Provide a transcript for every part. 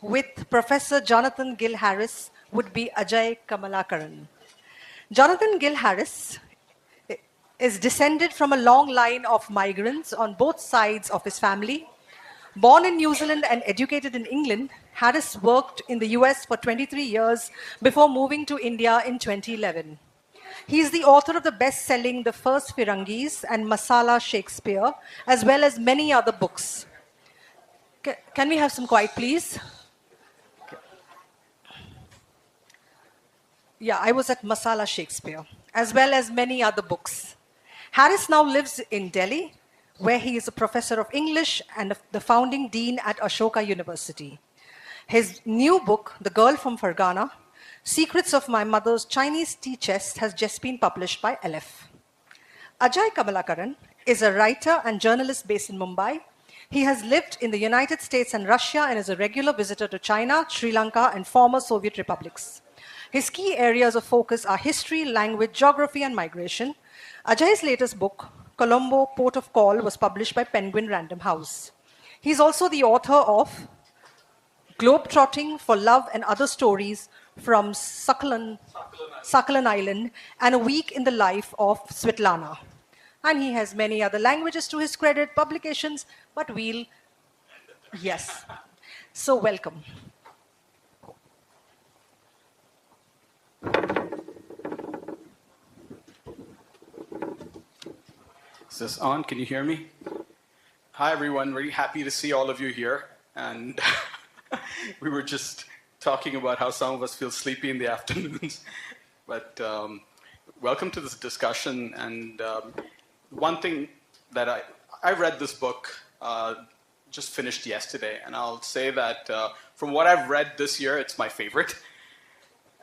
with Professor Jonathan Gill Harris would be Ajay Kamalakaran. Jonathan Gill Harris is descended from a long line of migrants on both sides of his family. Born in New Zealand and educated in England, Harris worked in the US for 23 years before moving to India in 2011. He is the author of the best-selling The First Firangis and Masala Shakespeare, as well as many other books. Can we have some quiet, please? Yeah, I was at Masala Shakespeare, as well as many other books. Harris now lives in Delhi, where he is a professor of English and the founding dean at Ashoka University. His new book, The Girl from Fergana, Secrets of My Mother's Chinese Tea Chest, has just been published by LF. Ajay Kamalakaran is a writer and journalist based in Mumbai. He has lived in the United States and Russia and is a regular visitor to China, Sri Lanka, and former Soviet republics. His key areas of focus are history, language, geography, and migration. Ajay's latest book, Colombo, Port of Call, was published by Penguin Random House. He's also the author of Globetrotting for Love and Other Stories from Sakhalin Island and A Week in the Life of Svetlana. And he has many other languages to his credit, publications, but we'll... Yes. So welcome. Is this on? Can you hear me? Hi, everyone. Really happy to see all of you here. And we were just talking about how some of us feel sleepy in the afternoons. But welcome to this discussion. And one thing that I read this book, just finished yesterday. And I'll say that from what I've read this year, it's my favorite.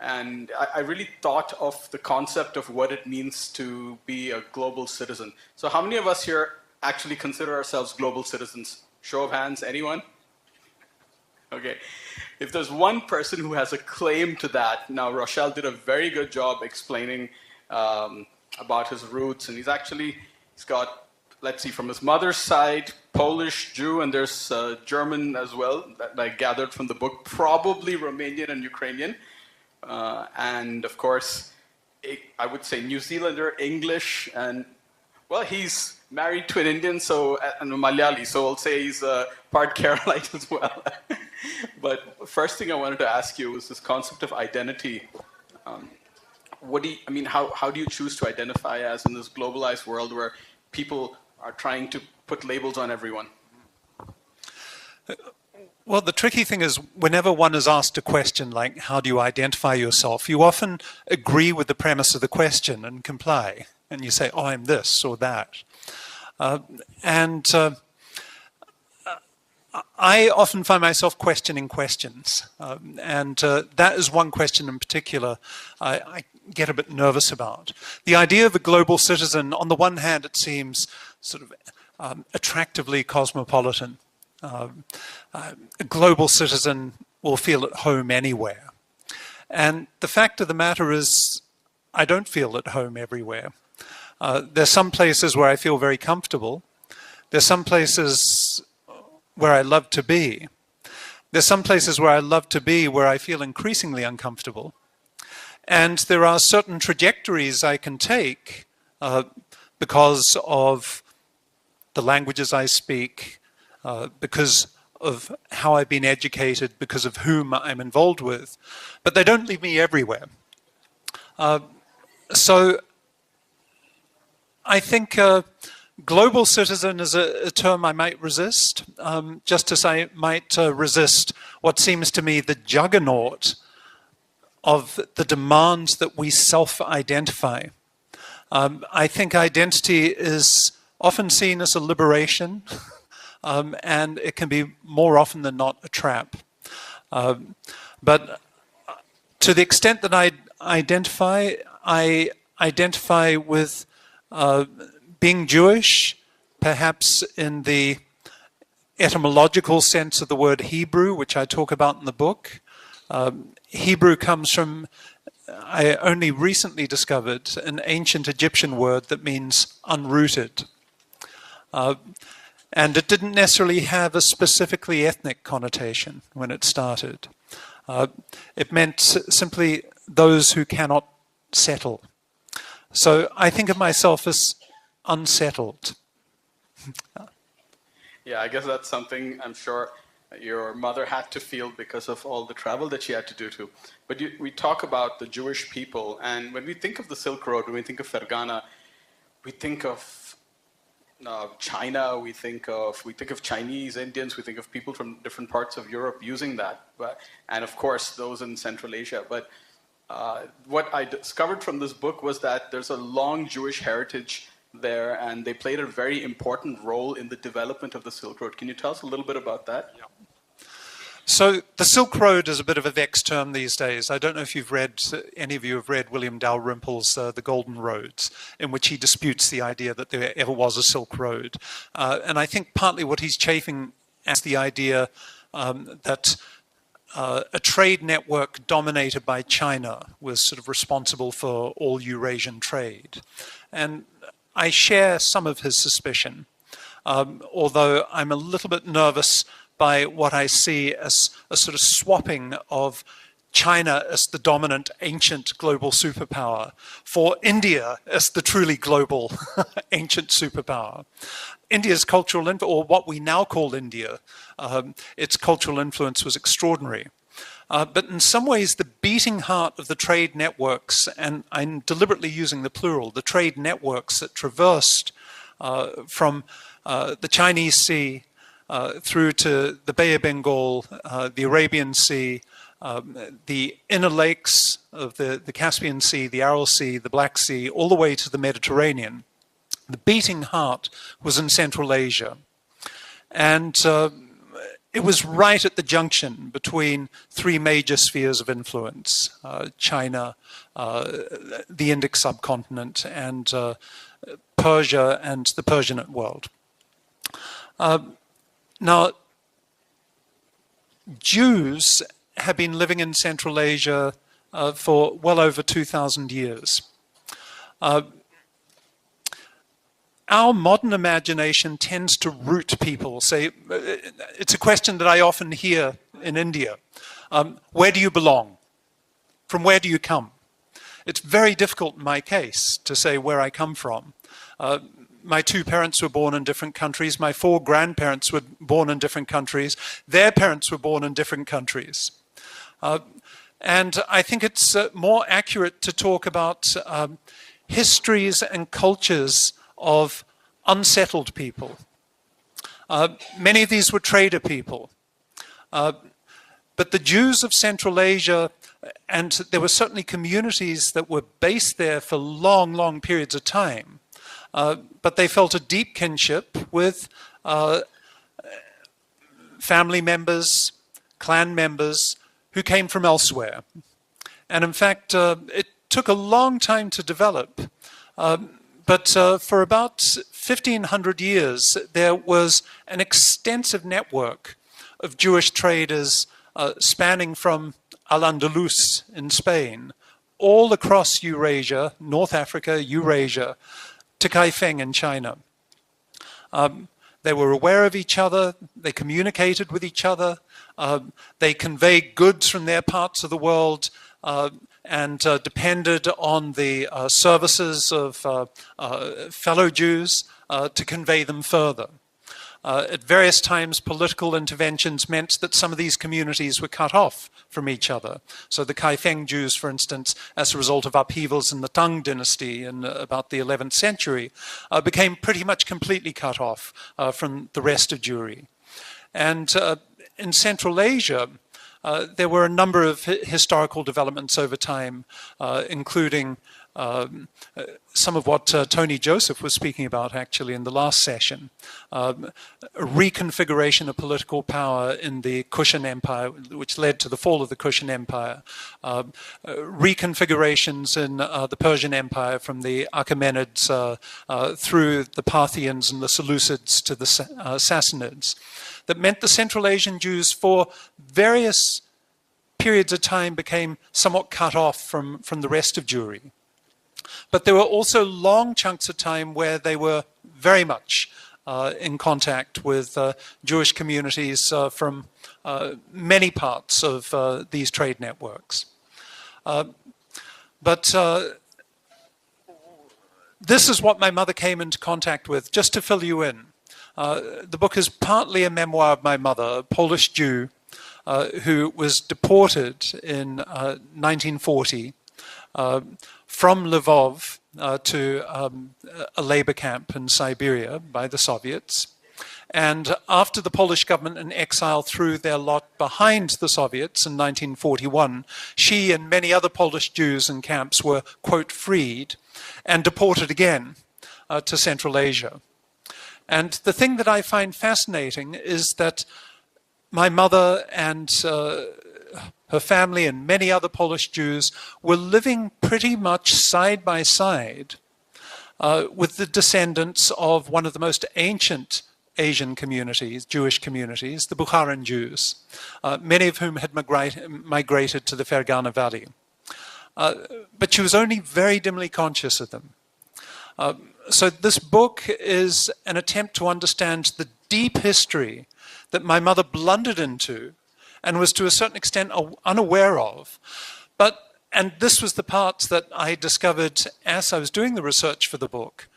And I really thought of the concept of what it means to be a global citizen. So how many of us here actually consider ourselves global citizens? Show of hands, anyone? Okay. If there's one person who has a claim to that, now Rochelle did a very good job explaining about his roots. And he's got, let's see, from his mother's side, Polish, Jew, and there's German as well that I gathered from the book, probably Romanian and Ukrainian. And of course, I would say New Zealander, English, and well, he's married to an Indian, and a Malayali, so I'll say he's part Keralite as well. But first thing I wanted to ask you was this concept of identity. How do you choose to identify as in this globalized world where people are trying to put labels on everyone? Well, the tricky thing is whenever one is asked a question like, how do you identify yourself? You often agree with the premise of the question and comply. And you say, oh, I'm this or that. I often find myself questioning questions. That is one question in particular I get a bit nervous about. The idea of a global citizen, on the one hand, it seems sort of attractively cosmopolitan. A global citizen will feel at home anywhere. And the fact of the matter is, I don't feel at home everywhere. There's some places where I feel very comfortable. There's some places where I love to be. There's some places where I love to be where I feel increasingly uncomfortable. And there are certain trajectories I can take because of the languages I speak, because of how I've been educated, because of whom I'm involved with. But they don't leave me everywhere. So I think global citizen is a term I might resist, just as I might resist what seems to me the juggernaut of the demands that we self-identify. I think identity is often seen as a liberation, and it can be more often than not a trap. But to the extent that I identify with being Jewish, perhaps in the etymological sense of the word Hebrew, which I talk about in the book. Hebrew comes from, I only recently discovered, an ancient Egyptian word that means unrooted. And it didn't necessarily have a specifically ethnic connotation when it started. It meant simply those who cannot settle. So I think of myself as unsettled. Yeah, I guess that's something I'm sure your mother had to feel because of all the travel that she had to do too. But we talk about the Jewish people, and when we think of the Silk Road, when we think of Fergana, we think of China, we think of Chinese, Indians, we think of people from different parts of Europe using that, and of course those in Central Asia. But what I discovered from this book was that there's a long Jewish heritage there, and they played a very important role in the development of the Silk Road. Can you tell us a little bit about that? Yeah. So the Silk Road is a bit of a vexed term these days. I don't know if any of you have read William Dalrymple's The Golden Roads, in which he disputes the idea that there ever was a Silk Road. And I think partly what he's chafing at the idea that a trade network dominated by China was sort of responsible for all Eurasian trade. And I share some of his suspicion, although I'm a little bit nervous by what I see as a sort of swapping of China as the dominant ancient global superpower for India as the truly global ancient superpower. India's cultural influence, or what we now call India, its cultural influence was extraordinary. But in some ways, the beating heart of the trade networks, and I'm deliberately using the plural, the trade networks that traversed from the Chinese Sea through to the Bay of Bengal, the Arabian Sea, the inner lakes of the Caspian Sea, the Aral Sea, the Black Sea, all the way to the Mediterranean. The beating heart was in Central Asia. And it was right at the junction between three major spheres of influence, China, the Indic subcontinent, and Persia and the Persianate world. Now, Jews have been living in Central Asia for well over 2,000 years. Our modern imagination tends to root people. Say, it's a question that I often hear in India. Where do you belong? From where do you come? It's very difficult in my case to say where I come from. My two parents were born in different countries. My four grandparents were born in different countries. Their parents were born in different countries. And I think it's more accurate to talk about histories and cultures of unsettled people. Many of these were trader people. But the Jews of Central Asia, and there were certainly communities that were based there for long, long periods of time, but they felt a deep kinship with family members, clan members who came from elsewhere. And in fact, it took a long time to develop, but for about 1,500 years, there was an extensive network of Jewish traders spanning from Al-Andalus in Spain, all across Eurasia, North Africa, Eurasia, to Kaifeng in China. They were aware of each other, they communicated with each other, they conveyed goods from their parts of the world, and depended on the services of fellow Jews to convey them further. At various times, political interventions meant that some of these communities were cut off from each other. So the Kaifeng Jews, for instance, as a result of upheavals in the Tang dynasty in about the 11th century, became pretty much completely cut off from the rest of Jewry. And in Central Asia, there were a number of historical developments over time, including some of what Tony Joseph was speaking about actually in the last session. A reconfiguration of political power in the Kushan Empire, which led to the fall of the Kushan Empire. Reconfigurations in the Persian Empire from the Achaemenids through the Parthians and the Seleucids to the Sassanids. That meant the Central Asian Jews for various periods of time became somewhat cut off from the rest of Jewry. But there were also long chunks of time where they were very much in contact with Jewish communities from many parts of these trade networks. But this is what my mother came into contact with, just to fill you in. The book is partly a memoir of my mother, a Polish Jew, who was deported in 1940 from Lvov to a labor camp in Siberia by the Soviets. And after the Polish government in exile threw their lot behind the Soviets in 1941, she and many other Polish Jews in camps were, quote, freed and deported again to Central Asia. And the thing that I find fascinating is that my mother and her family and many other Polish Jews were living pretty much side by side with the descendants of one of the most ancient Asian communities, Jewish communities, the Bukharan Jews, many of whom had migrated to the Fergana Valley. But she was only very dimly conscious of them. So this book is an attempt to understand the deep history that my mother blundered into and was to a certain extent unaware of. And this was the part that I discovered as I was doing the research for the book.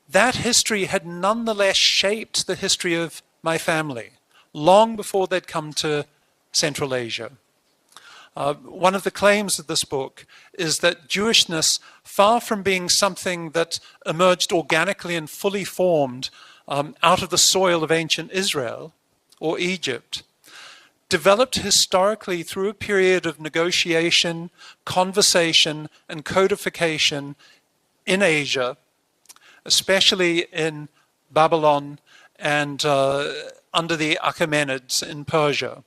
That history had nonetheless shaped the history of my family long before they'd come to Central Asia. One of the claims of this book is that Jewishness, far from being something that emerged organically and fully formed out of the soil of ancient Israel or Egypt, developed historically through a period of negotiation, conversation, and codification in Asia, especially in Babylon and under the Achaemenids in Persia.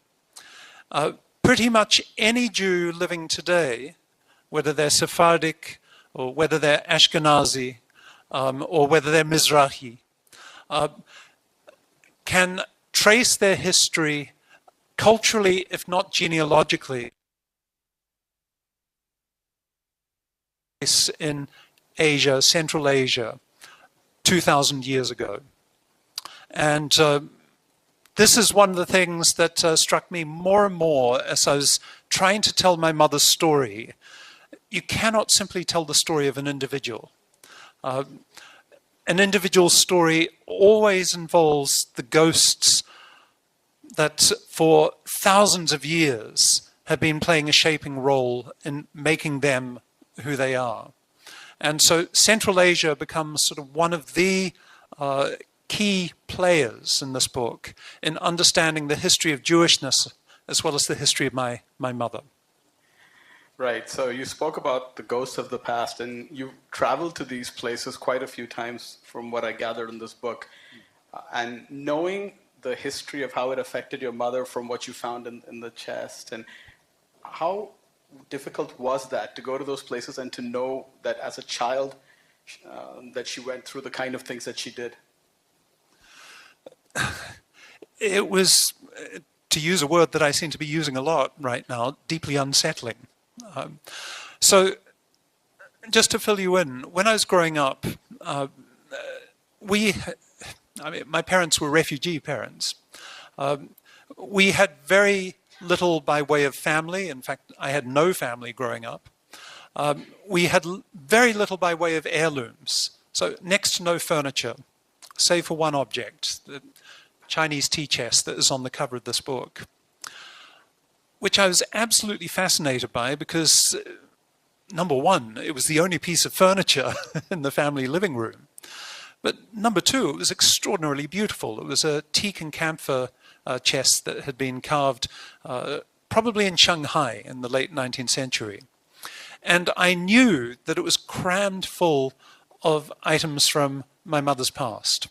Pretty much any Jew living today, whether they're Sephardic or whether they're Ashkenazi or whether they're Mizrahi, can trace their history culturally, if not genealogically, in Asia, Central Asia, 2,000 years ago. And this is one of the things that struck me more and more as I was trying to tell my mother's story. You cannot simply tell the story of an individual. An individual's story always involves the ghosts that for thousands of years have been playing a shaping role in making them who they are. And so Central Asia becomes sort of one of the key players in this book in understanding the history of Jewishness as well as the history of my mother. Right, so you spoke about the ghosts of the past, and you traveled to these places quite a few times from what I gathered in this book. And knowing the history of how it affected your mother from what you found in the chest, and how difficult was that to go to those places and to know that as a child that she went through the kind of things that she did? It was, to use a word that I seem to be using a lot right now, deeply unsettling. So just to fill you in, when I was growing up, my parents were refugee parents. We had very little by way of family. In fact, I had no family growing up. We had very little by way of heirlooms. So next to no furniture, save for one object, the Chinese tea chest that is on the cover of this book, which I was absolutely fascinated by because, number one, it was the only piece of furniture in the family living room. But number two, it was extraordinarily beautiful. It was a teak and camphor chest that had been carved probably in Shanghai in the late 19th century. And I knew that it was crammed full of items from my mother's past.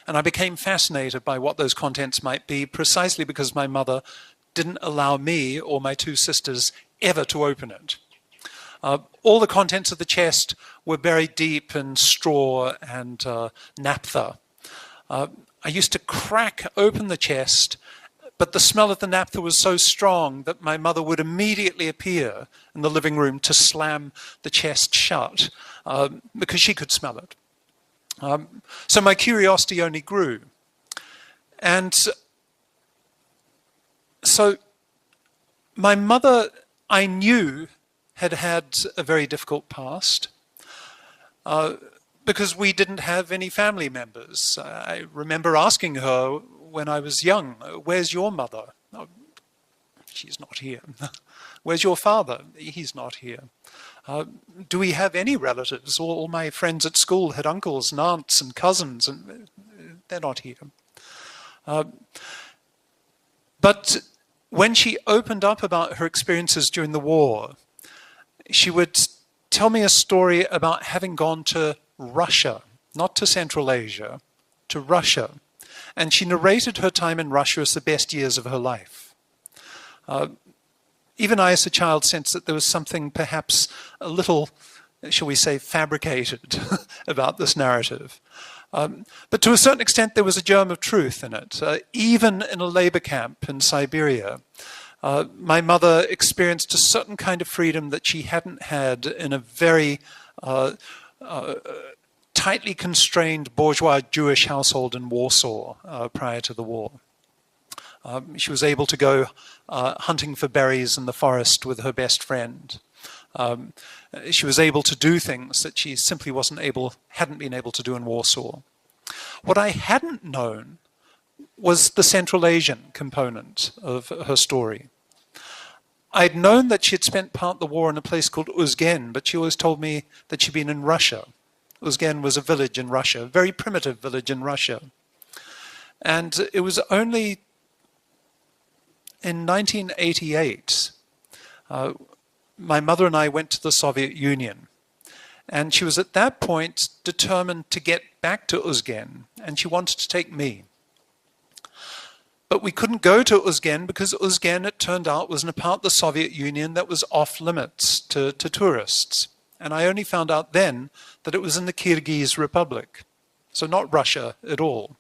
And I became fascinated by what those contents might be, precisely because my mother didn't allow me or my two sisters ever to open it. All the contents of the chest were buried deep in straw and naphtha. I used to crack open the chest, but the smell of the naphtha was so strong that my mother would immediately appear in the living room to slam the chest shut because she could smell it. So my curiosity only grew. And so my mother, I knew, had had a very difficult past because we didn't have any family members. I remember asking her when I was young, "Where's your mother?" "Oh, she's not here." "Where's your father?" "He's not here." "Do we have any relatives?" All my friends at school had uncles and aunts and cousins, and they're not here. But when she opened up about her experiences during the war, she would tell me a story about having gone to Russia, not to Central Asia, to Russia. And she narrated her time in Russia as the best years of her life. Even I, as a child, sensed that there was something perhaps a little, shall we say, fabricated about this narrative. But to a certain extent, there was a germ of truth in it. Even in a labor camp in Siberia, my mother experienced a certain kind of freedom that she hadn't had in a very tightly constrained bourgeois Jewish household in Warsaw prior to the war. She was able to go hunting for berries in the forest with her best friend. She was able to do things that she simply hadn't been able to do in Warsaw. What I hadn't known was the Central Asian component of her story. I'd known that she had spent part of the war in a place called Uzgen, but she always told me that she'd been in Russia. Uzgen was a village in Russia, a very primitive village in Russia. And it was only in 1988, my mother and I went to the Soviet Union. And she was at that point determined to get back to Uzgen, and she wanted to take me. But we couldn't go to Uzgen because Uzgen, it turned out, was in a part of the Soviet Union that was off limits to tourists. And I only found out then that it was in the Kyrgyz Republic, so not Russia at all.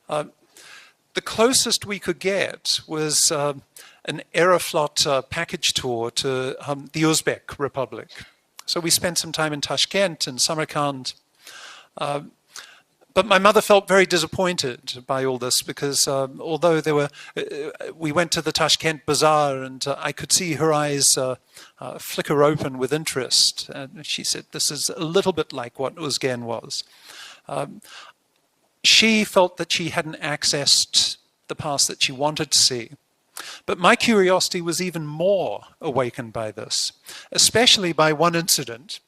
The closest we could get was an Aeroflot package tour to the Uzbek Republic. So we spent some time in Tashkent and Samarkand. But my mother felt very disappointed by all this because although we went to the Tashkent Bazaar and I could see her eyes flicker open with interest. And she said, "This is a little bit like what Uzgen was." She felt that she hadn't accessed the past that she wanted to see. But my curiosity was even more awakened by this, especially by one incident.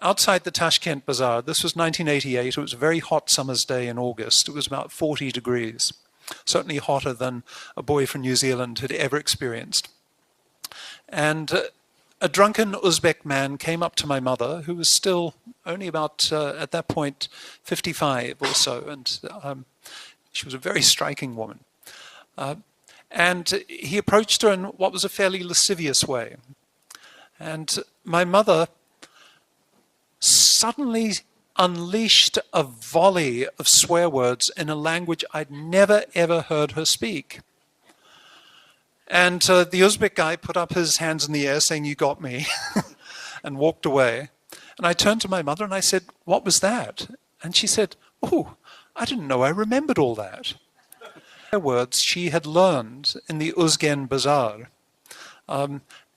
Outside the Tashkent Bazaar, this was 1988, it was a very hot summer's day in August. It was about 40 degrees, certainly hotter than a boy from New Zealand had ever experienced. And a drunken Uzbek man came up to my mother, who was still only about, at that point, 55 or so, and she was a very striking woman. And he approached her in what was a fairly lascivious way. And my mother suddenly unleashed a volley of swear words in a language I'd never, ever heard her speak. And the Uzbek guy put up his hands in the air saying, "You got me," and walked away. And I turned to my mother and I said, "What was that?" And she said, "Oh, I didn't know I remembered all that." Words she had learned in the Uzgen Bazaar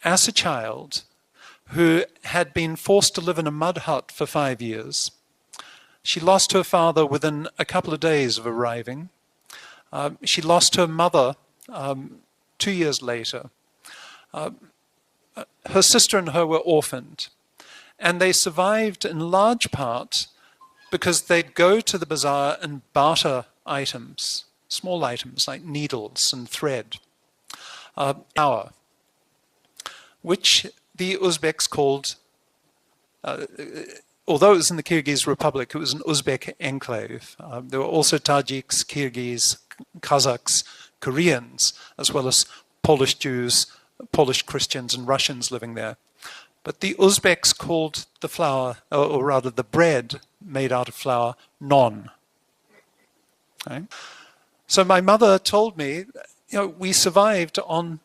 as a child who had been forced to live in a mud hut for 5 years. She lost her father within a couple of days of arriving. She lost her mother 2 years later. Her sister and her were orphaned, and they survived in large part because they'd go to the bazaar and barter items, small items like needles and thread, flour, which the Uzbeks called, although it was in the Kyrgyz Republic, it was an Uzbek enclave. There were also Tajiks, Kyrgyz, Kazakhs, Koreans, as well as Polish Jews, Polish Christians and Russians living there. But the Uzbeks called the flour, or rather the bread made out of flour, non. Okay? So my mother told me, we survived on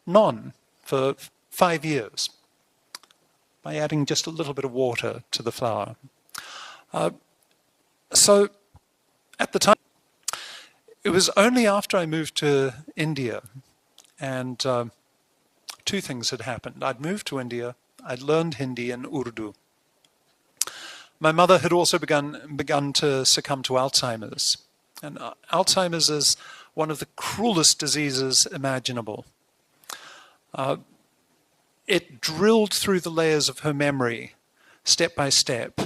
non for 5 years by adding just a little bit of water to the flour. So at the time, it was only after I moved to India, and two things had happened. I'd moved to India, I'd learned Hindi and Urdu. My mother had also begun to succumb to Alzheimer's. And Alzheimer's is one of the cruelest diseases imaginable. It drilled through the layers of her memory, step by step.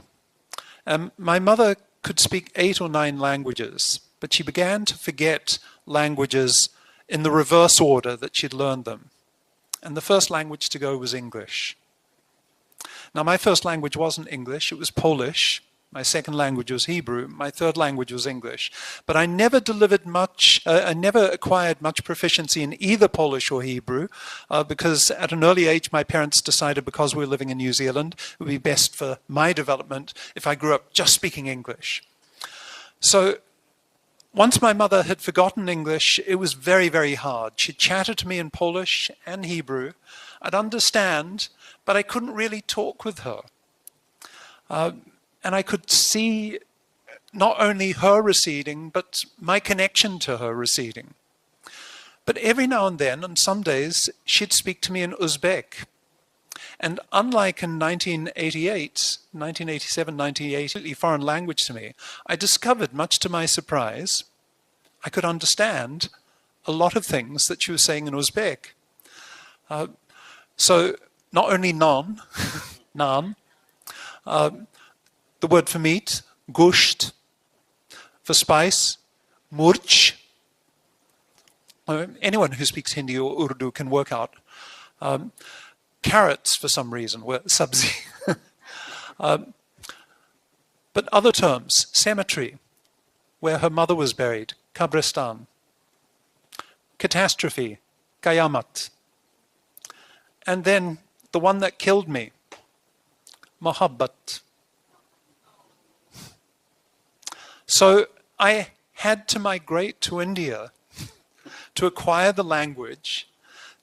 My mother could speak 8 or 9 languages, but she began to forget languages in the reverse order that she'd learned them. And the first language to go was English. Now, my first language wasn't English, it was Polish. My second language was Hebrew. My third language was English. But I never I never acquired much proficiency in either Polish or Hebrew, because at an early age, my parents decided, because we were living in New Zealand, it would be best for my development if I grew up just speaking English. So once my mother had forgotten English, it was very, very hard. She'd chatter to me in Polish and Hebrew. I'd understand, but I couldn't really talk with her. And I could see not only her receding, but my connection to her receding. But every now and then, on some days, she'd speak to me in Uzbek. And unlike in 1987, 1980, foreign language to me, I discovered, much to my surprise, I could understand a lot of things that she was saying in Uzbek. So not only non, naan, the word for meat, gusht, for spice, murch. Anyone who speaks Hindi or Urdu can work out. Carrots, for some reason, were sabzi. But other terms, cemetery, where her mother was buried, kabristan. Catastrophe, qayamat. And then the one that killed me, mohabbat. So I had to migrate to India to acquire the language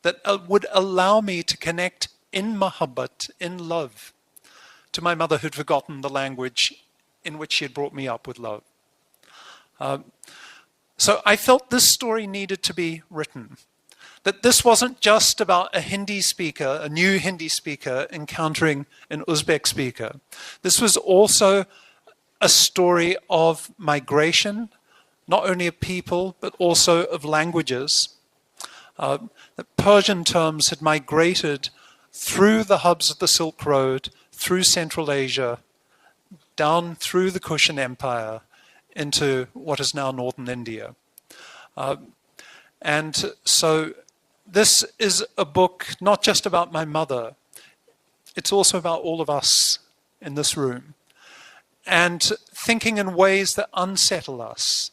that would allow me to connect in mohabbat, in love, to my mother who'd forgotten the language in which she had brought me up with love. So I felt this story needed to be written. That this wasn't just about a Hindi speaker, a new Hindi speaker encountering an Uzbek speaker. This was also a story of migration, not only of people, but also of languages. The Persian terms had migrated through the hubs of the Silk Road, through Central Asia, down through the Kushan Empire, into what is now northern India. And so this is a book not just about my mother, it's also about all of us in this room. And thinking in ways that unsettle us,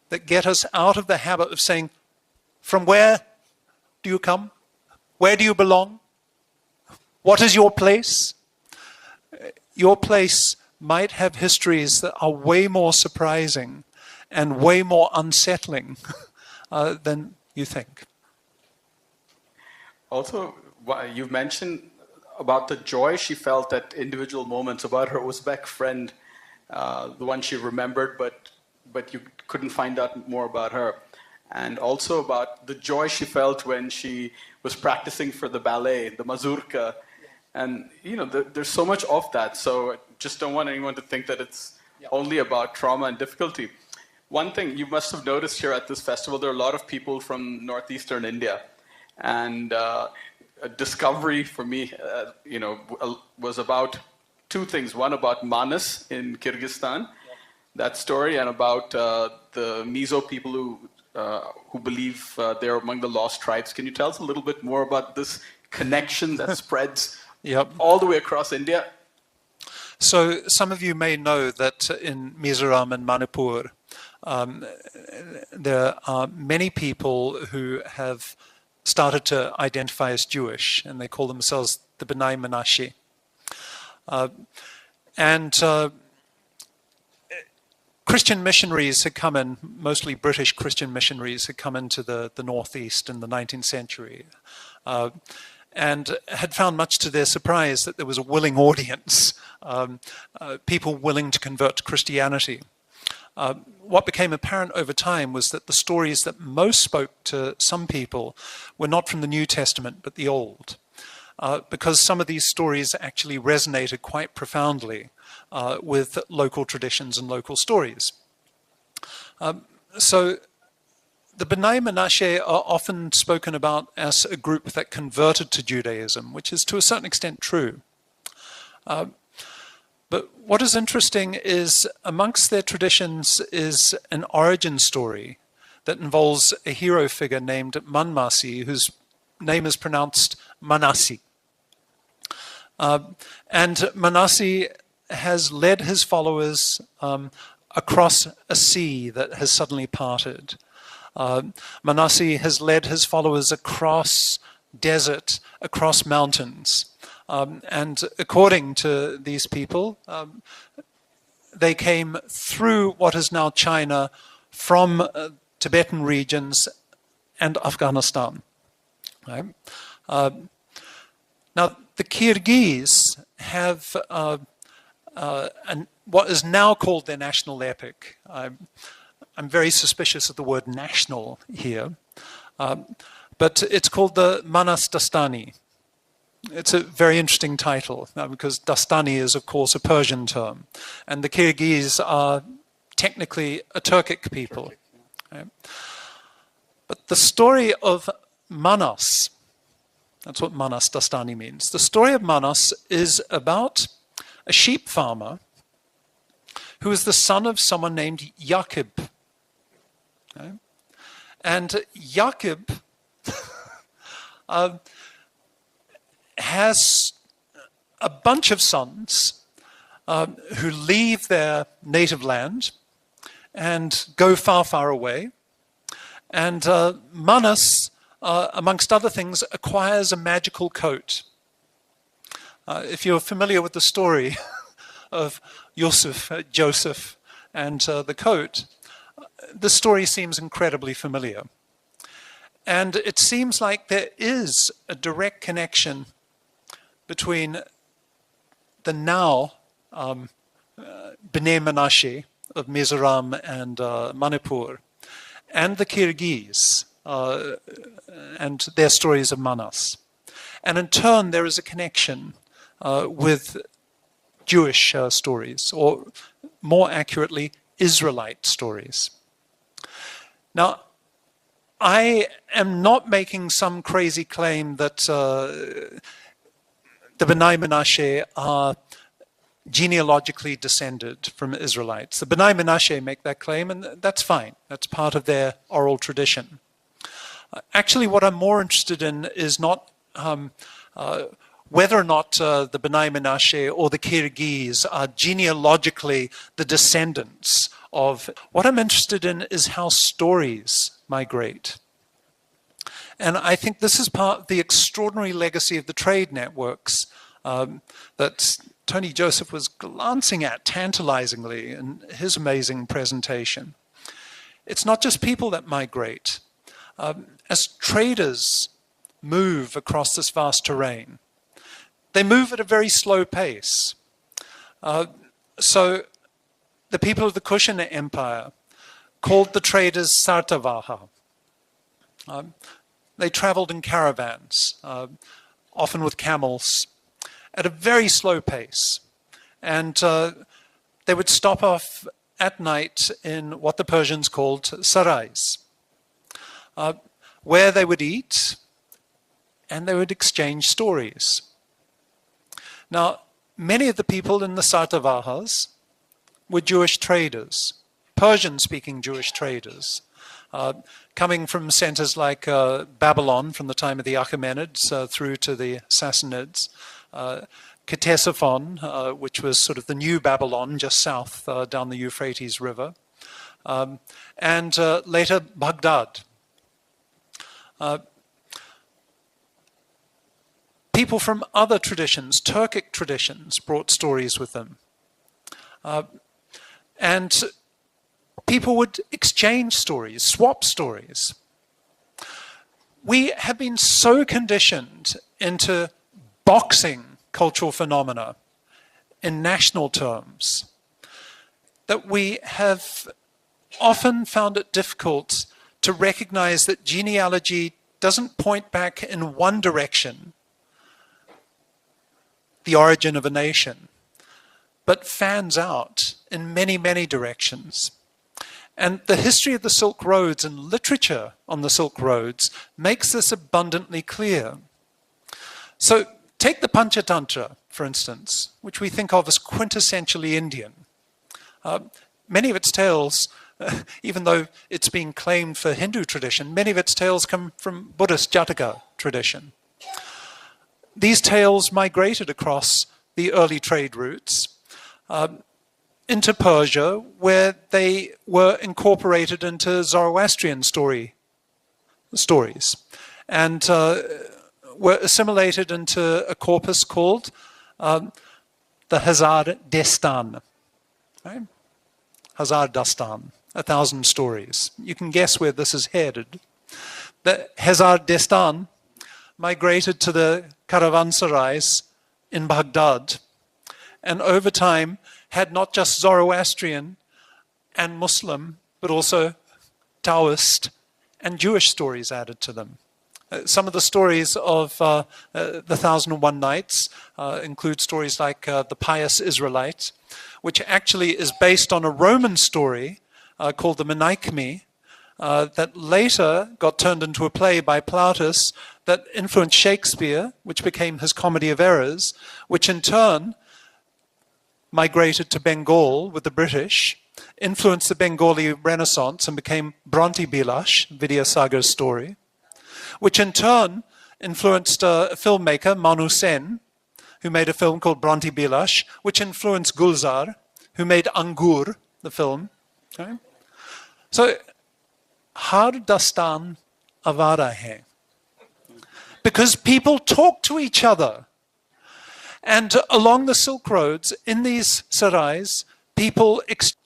that get us out of the habit of saying, from where do you come? Where do you belong? What is your place? Your place might have histories that are way more surprising and way more unsettling than you think. Also, you've mentioned about the joy she felt at individual moments, about her Uzbek friend, the one she remembered, but you couldn't find out more about her. And also about the joy she felt when she was practicing for the ballet, the mazurka. And, you know, there's so much of that. So I just don't want anyone to think that it's only about trauma and difficulty. One thing you must have noticed here at this festival, there are a lot of people from northeastern India. And a discovery for me, was about two things. One about Manas in Kyrgyzstan, that story, and about the Mizo people who believe they're among the lost tribes. Can you tell us a little bit more about this connection that spreads all the way across India? So some of you may know that in Mizoram and Manipur, there are many people who have started to identify as Jewish, and they call themselves the B'nai Menashe. Christian missionaries had come in, mostly British Christian missionaries had come into the Northeast in the 19th century, and had found, much to their surprise, that there was a willing audience, people willing to convert to Christianity. what became apparent over time was that the stories that most spoke to some people were not from the New Testament, but the Old. Because some of these stories actually resonated quite profoundly with local traditions and local stories. So the B'nai Menashe are often spoken about as a group that converted to Judaism, which is to a certain extent true. But what is interesting is amongst their traditions is an origin story that involves a hero figure named Manmasi, whose name is pronounced Manasi. And Manasi has led his followers across a sea that has suddenly parted. Manasi has led his followers across desert, across mountains. And according to these people, they came through what is now China from Tibetan regions and Afghanistan. Right? Now, the Kyrgyz have what is now called their national epic. I'm very suspicious of the word national here, but it's called the Manas Dastani. It's a very interesting title because Dastani is, of course, a Persian term, and the Kyrgyz are technically a Turkic people. Right? But the story of Manas, that's what Manas Dastani means. The story of Manas is about a sheep farmer who is the son of someone named Yaqub. Okay? And Yaqub has a bunch of sons who leave their native land and go far, far away. And Manas, amongst other things, acquires a magical coat. If you're familiar with the story of Joseph, and the coat, the story seems incredibly familiar. And it seems like there is a direct connection between the now B'nai Menashe of Mizoram and Manipur and the Kyrgyz and their stories of Manas. And in turn, there is a connection with Jewish stories, or more accurately, Israelite stories. Now, I am not making some crazy claim that the B'nai Menashe are genealogically descended from Israelites. The B'nai Menashe make that claim, and that's fine. That's part of their oral tradition. Actually, what I'm more interested in is not whether or not the B'nai Menashe or the Kyrgyz are genealogically the descendants of. What I'm interested in is how stories migrate. And I think this is part of the extraordinary legacy of the trade networks that Tony Joseph was glancing at tantalizingly in his amazing presentation. It's not just people that migrate. As traders move across this vast terrain, they move at a very slow pace. So the people of the Kushana Empire called the traders Sartavaha. They traveled in caravans, often with camels, at a very slow pace. And they would stop off at night in what the Persians called sarais, where they would eat and they would exchange stories. Now, many of the people in the Sartavahas were Jewish traders, Persian-speaking Jewish traders, coming from centers like Babylon from the time of the Achaemenids through to the Sassanids, Ctesiphon, which was sort of the new Babylon just south down the Euphrates River, and later Baghdad. People from other traditions, Turkic traditions, brought stories with them. And people would exchange stories, swap stories. We have been so conditioned into boxing cultural phenomena in national terms that we have often found it difficult to recognize that genealogy doesn't point back in one direction, the origin of a nation, but fans out in many, many directions. And the history of the Silk Roads and literature on the Silk Roads makes this abundantly clear. So take the Panchatantra, for instance, which we think of as quintessentially Indian. Many of its tales, even though it's being claimed for Hindu tradition, many of its tales come from Buddhist Jataka tradition. These tales migrated across the early trade routes into Persia, where they were incorporated into Zoroastrian stories and were assimilated into a corpus called the Hazar Destan. Right? Hazar Dastan, 1,000 stories. You can guess where this is headed. The Hazar Destan migrated to the caravanserais in Baghdad, and over time had not just Zoroastrian and Muslim, but also Taoist and Jewish stories added to them. Some of the stories of the 1001 Nights include stories like the Pious Israelite, which actually is based on a Roman story called the Menaechmi, that later got turned into a play by Plautus that influenced Shakespeare, which became his Comedy of Errors, which in turn migrated to Bengal with the British, influenced the Bengali Renaissance and became Bronte Bilash, Vidyasagar's story, which in turn influenced a filmmaker, Manu Sen, who made a film called Bronte Bilash, which influenced Gulzar, who made Angur, the film. Okay? So, Har Dastan Avara hai. Because people talk to each other. And along the Silk Roads, in these sarais, people,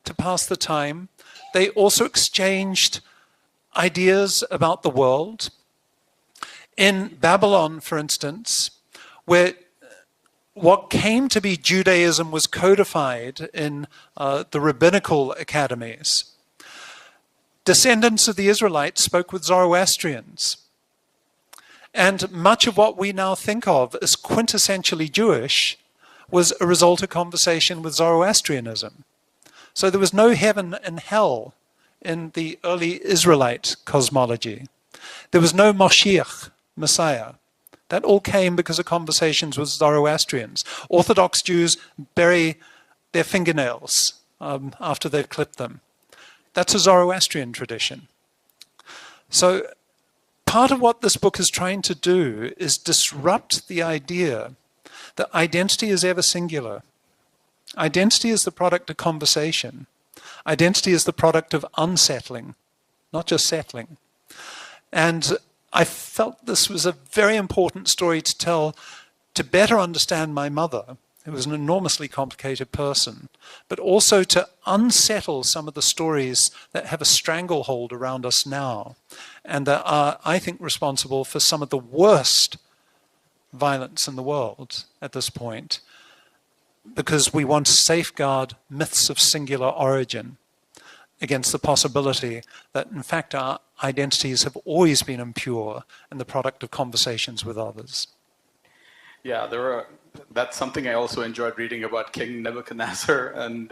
to pass the time, they also exchanged ideas about the world. In Babylon, for instance, where what came to be Judaism was codified in the rabbinical academies, descendants of the Israelites spoke with Zoroastrians. And much of what we now think of as quintessentially Jewish was a result of conversation with Zoroastrianism. So there was no heaven and hell in the early Israelite cosmology. There was no Moshiach, Messiah. That all came because of conversations with Zoroastrians. Orthodox Jews bury their fingernails after they've clipped them. That's a Zoroastrian tradition. So part of what this book is trying to do is disrupt the idea that identity is ever singular. Identity is the product of conversation. Identity is the product of unsettling, not just settling. And I felt this was a very important story to tell to better understand my mother, who was an enormously complicated person, but also to unsettle some of the stories that have a stranglehold around us now and that are, I think, responsible for some of the worst violence in the world at this point, because we want to safeguard myths of singular origin against the possibility that, in fact, our identities have always been impure and the product of conversations with others. Yeah, that's something I also enjoyed reading about King Nebuchadnezzar, and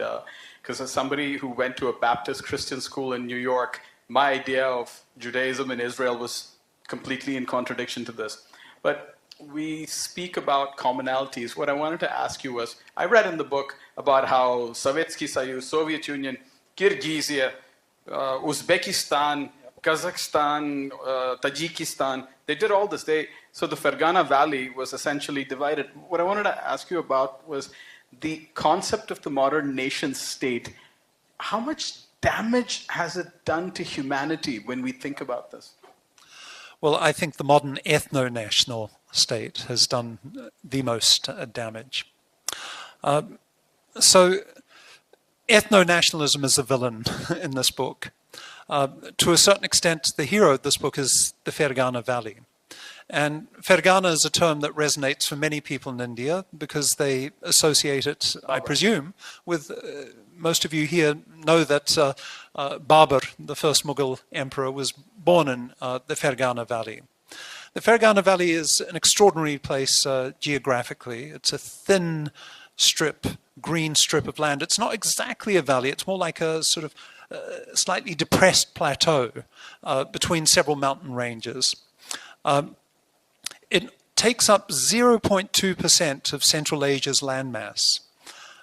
because as somebody who went to a Baptist Christian school in New York, my idea of Judaism in Israel was completely in contradiction to this. But we speak about commonalities. What I wanted to ask you was, I read in the book about how Sovietsky Soyuz, Soviet Union, Kyrgyzia, Uzbekistan, Kazakhstan, Tajikistan, they did all this. So the Fergana Valley was essentially divided. What I wanted to ask you about was the concept of the modern nation state. How much damage has it done to humanity when we think about this? Well, I think the modern ethno-national state has done the most damage. So ethno-nationalism is the villain in this book. To a certain extent, the hero of this book is the Fergana Valley. And Fergana is a term that resonates for many people in India because they associate it, I presume, with most of you here know that Babur, the first Mughal emperor, was born in the Fergana Valley. The Fergana Valley is an extraordinary place geographically. It's a thin strip, green strip of land. It's not exactly a valley. It's more like a sort of slightly depressed plateau between several mountain ranges. It takes up 0.2% of Central Asia's landmass,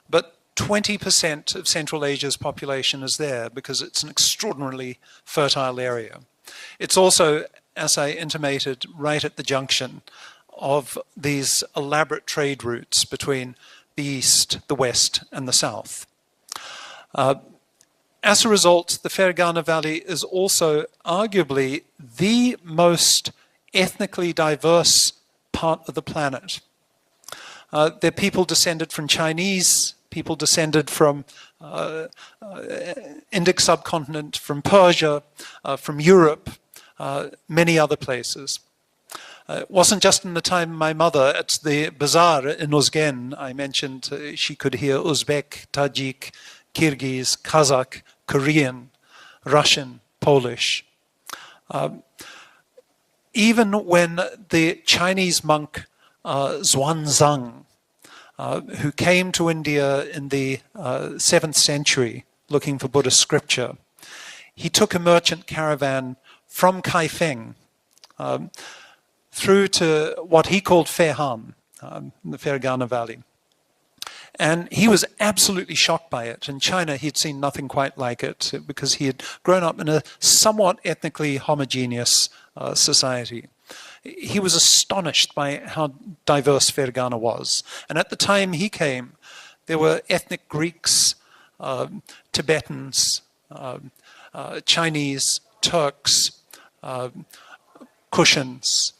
but 20% of Central Asia's population is there because it's an extraordinarily fertile area. It's also, as I intimated, right at the junction of these elaborate trade routes between the east, the west, and the south. As a result, the Fergana Valley is also arguably the most ethnically diverse part of the planet. They're people descended from Chinese, people descended from Indic subcontinent, from Persia, from Europe, many other places. It wasn't just in the time of my mother. At the bazaar in Uzgen, I mentioned she could hear Uzbek, Tajik, Kyrgyz, Kazakh, Korean, Russian, Polish. Even when the Chinese monk Xuanzang, who came to India in the 7th century looking for Buddhist scripture, he took a merchant caravan from Kaifeng through to what he called Fehan, in the Fergana Valley. And he was absolutely shocked by it. In China, he'd seen nothing quite like it because he had grown up in a somewhat ethnically homogeneous society. He was astonished by how diverse Fergana was. And at the time he came, there were ethnic Greeks, Tibetans, Chinese, Turks, Kushans,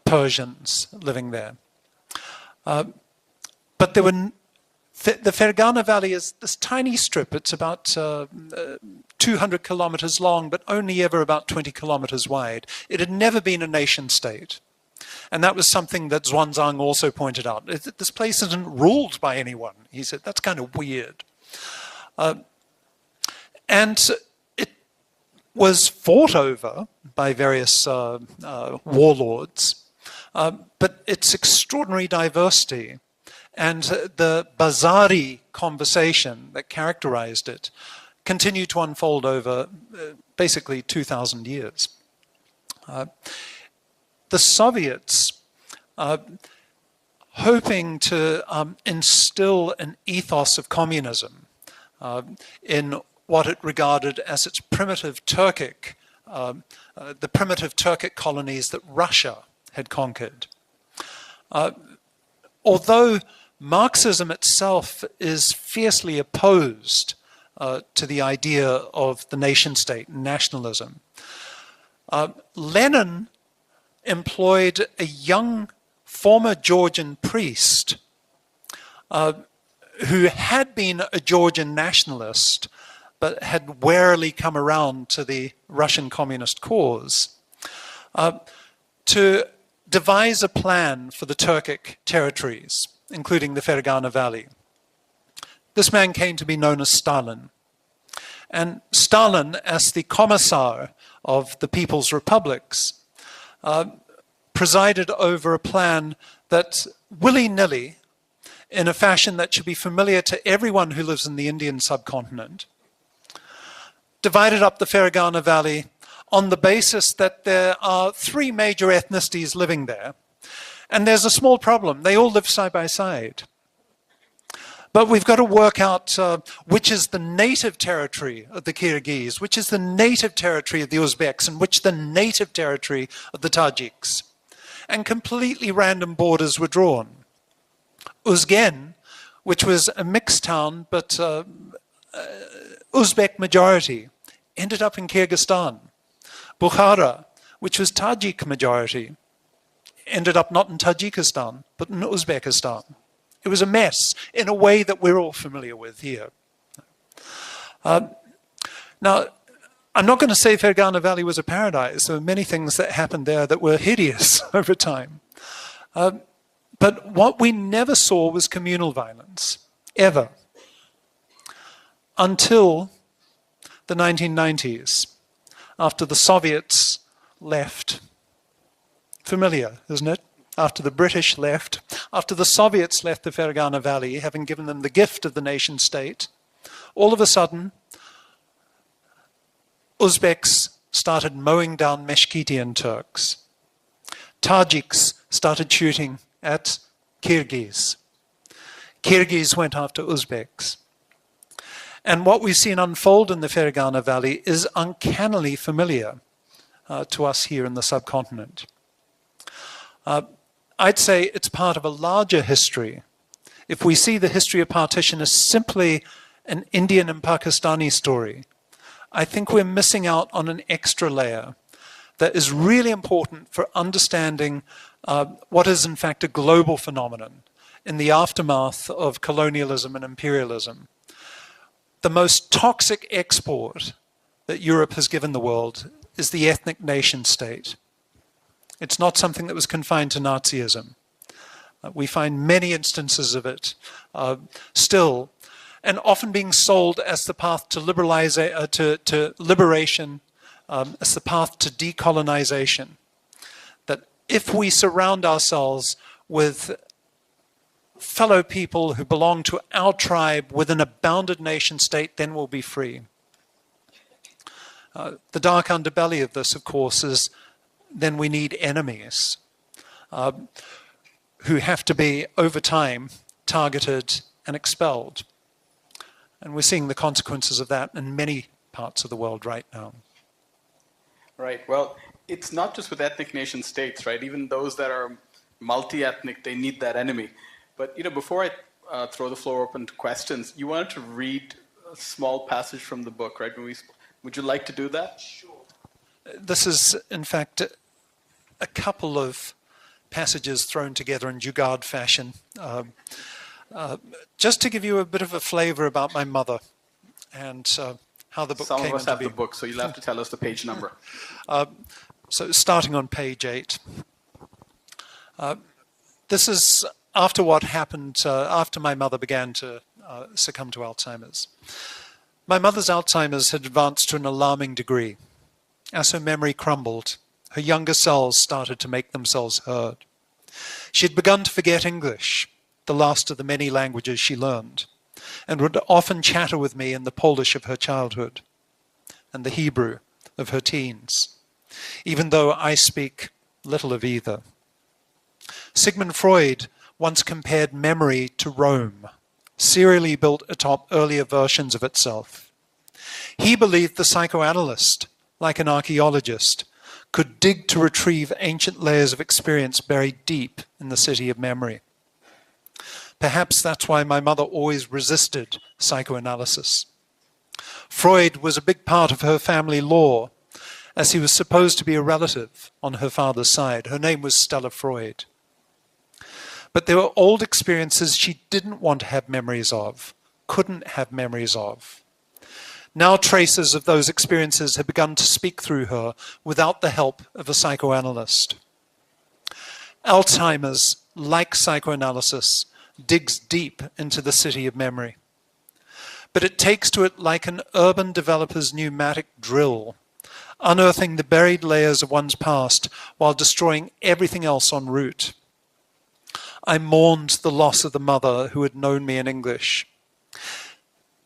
Persians living there. But there were the Fergana Valley is this tiny strip. It's about 200 kilometers long, but only ever about 20 kilometers wide. It had never been a nation state. And that was something that Xuanzang also pointed out. This place isn't ruled by anyone. He said, that's kind of weird. And it was fought over by various warlords, but its extraordinary diversity and the Bazari conversation that characterized it continued to unfold over basically 2,000 years. The Soviets, hoping to instill an ethos of communism in what it regarded as its primitive Turkic, the primitive Turkic colonies that Russia had conquered. Although Marxism itself is fiercely opposed to the idea of the nation state and nationalism, Lenin employed a young former Georgian priest who had been a Georgian nationalist but had warily come around to the Russian communist cause, to devise a plan for the Turkic territories, including the Fergana Valley. This man came to be known as Stalin. And Stalin, as the commissar of the People's Republics, presided over a plan that willy-nilly, in a fashion that should be familiar to everyone who lives in the Indian subcontinent, divided up the Fergana Valley on the basis that there are 3 major ethnicities living there. And there's a small problem. They all live side by side. But we've got to work out which is the native territory of the Kyrgyz, which is the native territory of the Uzbeks, and which the native territory of the Tajiks. And completely random borders were drawn. Uzgen, which was a mixed town, but Uzbek majority, ended up in Kyrgyzstan. Bukhara, which was Tajik majority, ended up not in Tajikistan, but in Uzbekistan. It was a mess in a way that we're all familiar with here. Now, I'm not going to say Fergana Valley was a paradise. There were many things that happened there that were hideous over time. But what we never saw was communal violence, ever, until the 1990s, after the Soviets left. Familiar, isn't it? After the British left, after the Soviets left the Fergana Valley, having given them the gift of the nation state, all of a sudden, Uzbeks started mowing down Meshkitian Turks. Tajiks started shooting at Kyrgyz. Kyrgyz went after Uzbeks. And what we've seen unfold in the Fergana Valley is uncannily familiar to us here in the subcontinent. I'd say it's part of a larger history. If we see the history of partition as simply an Indian and Pakistani story, I think we're missing out on an extra layer that is really important for understanding what is in fact a global phenomenon in the aftermath of colonialism and imperialism. The most toxic export that Europe has given the world is the ethnic nation state. It's not something that was confined to Nazism. We find many instances of it still, and often being sold as the path to liberation, as the path to decolonization. That if we surround ourselves with fellow people who belong to our tribe within a bounded nation state, then we'll be free. The dark underbelly of this, of course, is then we need enemies who have to be, over time, targeted and expelled. And we're seeing the consequences of that in many parts of the world right now. Right. Well, it's not just with ethnic nation states, right? Even those that are multi-ethnic, they need that enemy. But before I throw the floor open to questions, you wanted to read a small passage from the book, right? Would you like to do that? Sure. This is, in fact, a couple of passages thrown together in Jugaad fashion. Just to give you a bit of a flavor about my mother and how the book came into being. Some of us have the book, so you'll have to tell us the page number. So starting on page 8. This is after what happened, after my mother began to succumb to Alzheimer's. My mother's Alzheimer's had advanced to an alarming degree. As her memory crumbled, her younger cells started to make themselves heard. She had begun to forget English, the last of the many languages she learned, and would often chatter with me in the Polish of her childhood and the Hebrew of her teens, even though I speak little of either. Sigmund Freud once compared memory to Rome, serially built atop earlier versions of itself. He believed the psychoanalyst, like an archaeologist, could dig to retrieve ancient layers of experience buried deep in the city of memory. Perhaps that's why my mother always resisted psychoanalysis. Freud was a big part of her family lore, as he was supposed to be a relative on her father's side. Her name was Stella Freud. But there were old experiences she didn't want to have memories of, couldn't have memories of. Now traces of those experiences had begun to speak through her without the help of a psychoanalyst. Alzheimer's, like psychoanalysis, digs deep into the city of memory. But it takes to it like an urban developer's pneumatic drill, unearthing the buried layers of one's past while destroying everything else en route. I mourned the loss of the mother who had known me in English.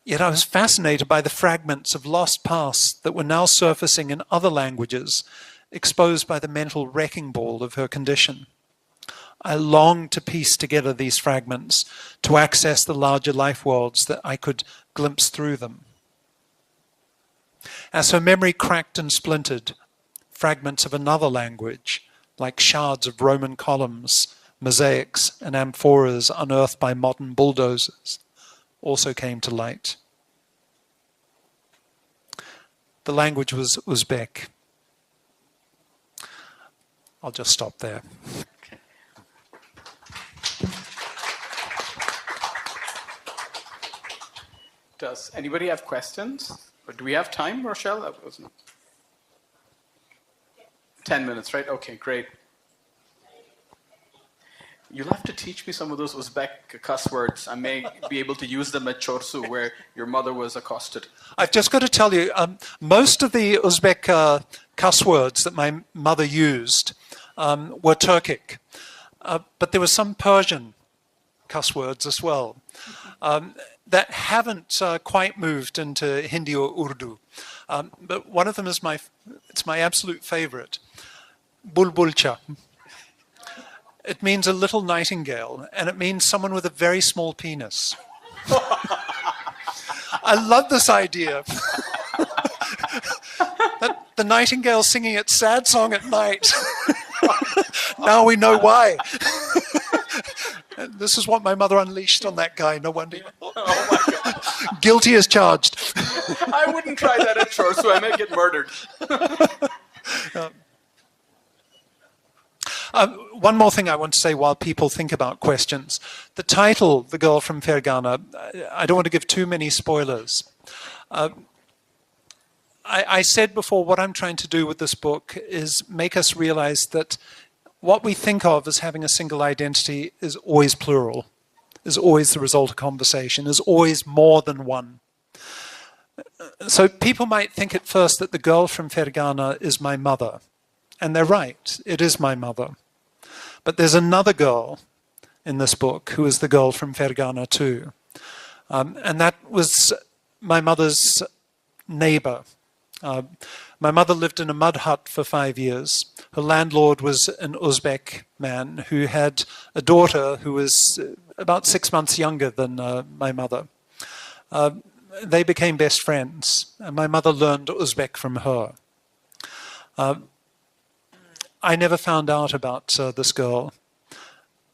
Yet I was fascinated by the fragments of lost past that were now surfacing in other languages, exposed by the mental wrecking ball of her condition. I longed to piece together these fragments, to access the larger life worlds that I could glimpse through them. As her memory cracked and splintered, fragments of another language, like shards of Roman columns, mosaics, and amphoras unearthed by modern bulldozers, also came to light. The language was Uzbek. I'll just stop there. Okay. Does anybody have questions? But do we have time, Rochelle? That wasn't 10 minutes, right? Okay, great. You'll have to teach me some of those Uzbek cuss words. I may be able to use them at Chorsu, where your mother was accosted. I've just got to tell you, most of the Uzbek cuss words that my mother used were Turkic, but there were some Persian cuss words as well that haven't quite moved into Hindi or Urdu. But one of them is it's my absolute favorite, bulbulcha. It means a little nightingale, and it means someone with a very small penis. I love this idea. That the nightingale singing its sad song at night. Now we know why. And this is what my mother unleashed on that guy, no wonder. Oh my God. Guilty as charged. I wouldn't try that at Chorsu. I may get murdered. One more thing I want to say while people think about questions. The title, The Girl from Fergana, I don't want to give too many spoilers. I said before, what I'm trying to do with this book is make us realize that what we think of as having a single identity is always plural, is always the result of conversation, is always more than one. So people might think at first that the girl from Fergana is my mother. And they're right, it is my mother. But there's another girl in this book who is the girl from Fergana too. And that was my mother's neighbor. My mother lived in a mud hut for 5 years. Her landlord was an Uzbek man who had a daughter who was about 6 months younger than my mother. They became best friends, and my mother learned Uzbek from her. I never found out about this girl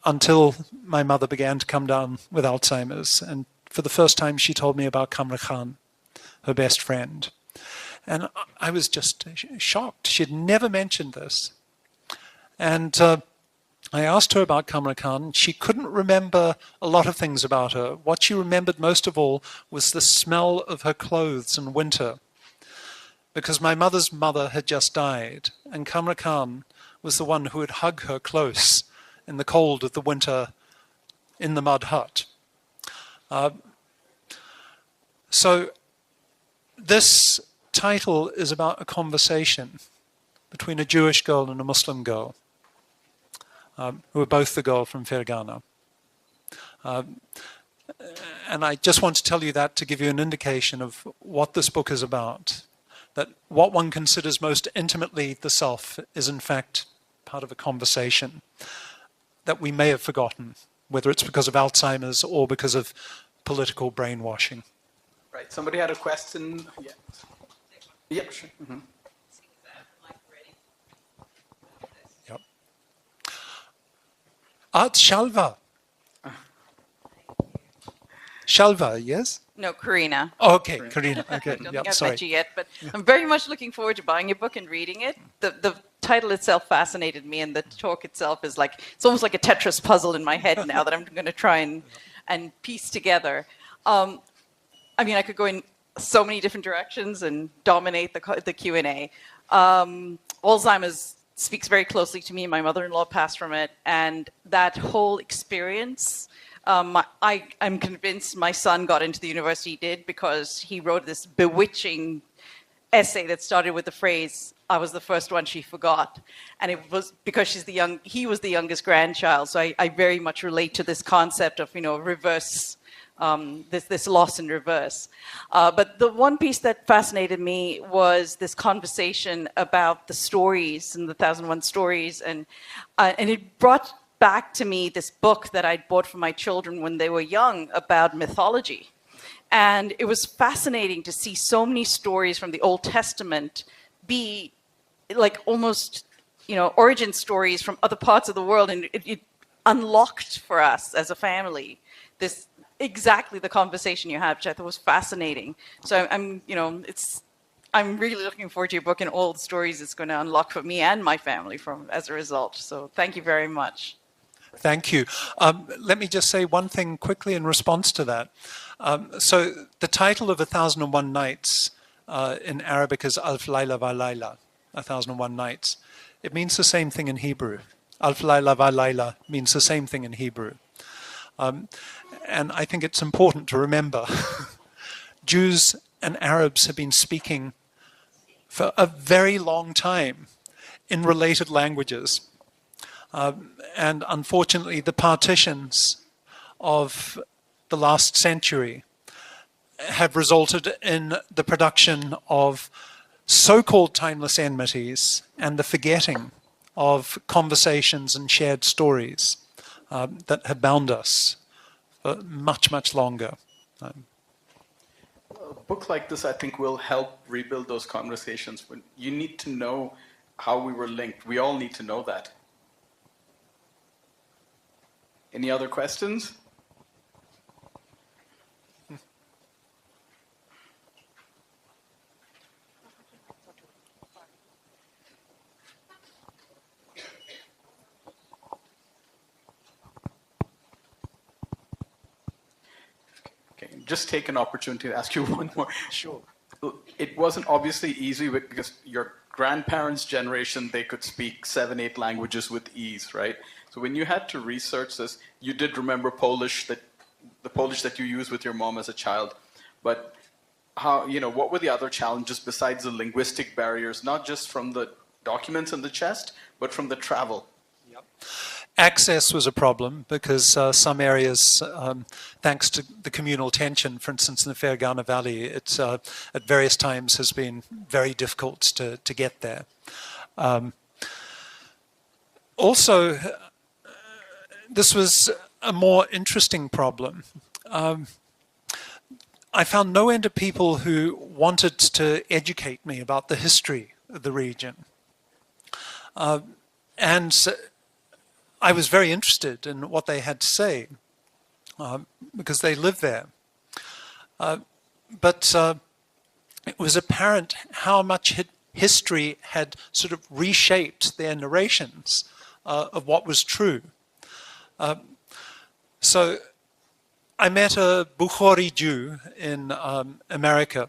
until my mother began to come down with Alzheimer's. And for the first time, she told me about Kamra Khan, her best friend. And I was just shocked. She'd never mentioned this. And I asked her about Kamra Khan. She couldn't remember a lot of things about her. What she remembered most of all was the smell of her clothes in winter, because my mother's mother had just died, and Kamra Khan was the one who would hug her close in the cold of the winter in the mud hut. So this title is about a conversation between a Jewish girl and a Muslim girl, who are both the girl from Fergana. And I just want to tell you that to give you an indication of what this book is about. That what one considers most intimately the self is in fact part of a conversation that we may have forgotten, whether it's because of Alzheimer's or because of political brainwashing. Right, somebody had a question? Yeah. Yep, sure. Mm-hmm. Yep. Art Shalva. Shalva, yes? No, Karina. Oh, okay, Karina. Okay, I don't think yep, I've sorry. met you yet, but I'm very much looking forward to buying your book and reading it. The title itself fascinated me, and the talk itself is like, it's almost like a Tetris puzzle in my head now that I'm going to try and piece together. I mean, I could go in so many different directions and dominate the Q&A. Alzheimer's speaks very closely to me. My mother-in-law passed from it, and that whole experience, I'm convinced my son got into the university he did because he wrote this bewitching essay that started with the phrase, "I was the first one she forgot." And it was because he was the youngest grandchild. So I very much relate to this concept of, reverse, this loss in reverse. But the one piece that fascinated me was this conversation about the stories and the 1001 Stories. And it brought back to me this book that I'd bought for my children when they were young about mythology. And it was fascinating to see so many stories from the Old Testament be like almost, origin stories from other parts of the world. And it unlocked for us as a family this exactly the conversation you had, which I thought was fascinating. So I'm really looking forward to your book and all the stories it's going to unlock for me and my family as a result. So thank you very much. Thank you. Let me just say one thing quickly in response to that. So the title of 1001 Nights in Arabic as Alf Layla va Layla, 1001 Nights. It means the same thing in Hebrew. Alf Layla va Layla means the same thing in Hebrew. And I think it's important to remember Jews and Arabs have been speaking for a very long time in related languages. And unfortunately, the partitions of the last century have resulted in the production of so-called timeless enmities and the forgetting of conversations and shared stories that have bound us for much, much longer. A book like this, I think, will help rebuild those conversations. But you need to know how we were linked. We all need to know that. Any other questions? Just take an opportunity to ask you one more. Sure. It wasn't obviously easy because your grandparents' generation, they could speak 7, 8 languages with ease, right? So when you had to research this, you did remember Polish, the Polish that you used with your mom as a child. But how, what were the other challenges besides the linguistic barriers, not just from the documents in the chest, but from the travel? Yep. Access was a problem because some areas, thanks to the communal tension, for instance, in the Fergana Valley, it at various times has been very difficult to get there. Also, this was a more interesting problem. I found no end of people who wanted to educate me about the history of the region. And I was very interested in what they had to say because they live there. But it was apparent how much history had sort of reshaped their narrations of what was true. So I met a Bukhari Jew in America.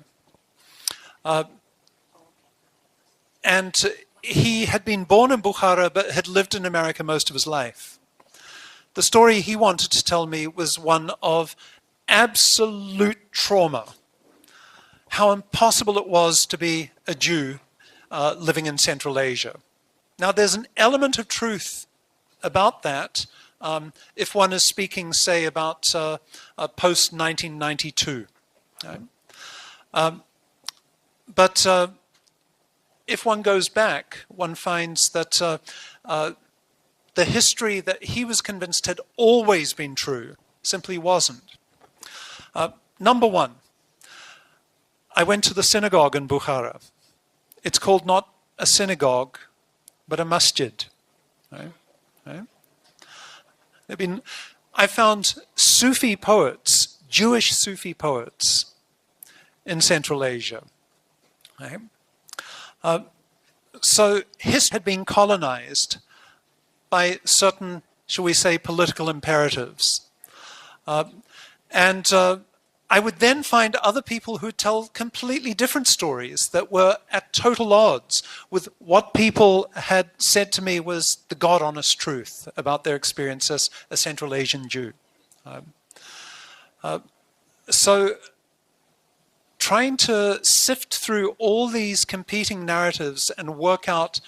And he had been born in Bukhara but had lived in America most of his life. The story he wanted to tell me was one of absolute trauma. How impossible it was to be a Jew living in Central Asia. Now there's an element of truth about that if one is speaking, say, about post-1992. Right? But if one goes back, one finds that the history that he was convinced had always been true simply wasn't. Number one, I went to the synagogue in Bukhara. It's called not a synagogue, but a masjid. Right? Right? I found Sufi poets, Jewish Sufi poets, in Central Asia. Right? So history had been colonized by certain, shall we say, political imperatives. And I would then find other people who would tell completely different stories that were at total odds with what people had said to me was the God-honest truth about their experience as a Central Asian Jew. So trying to sift through all these competing narratives and work out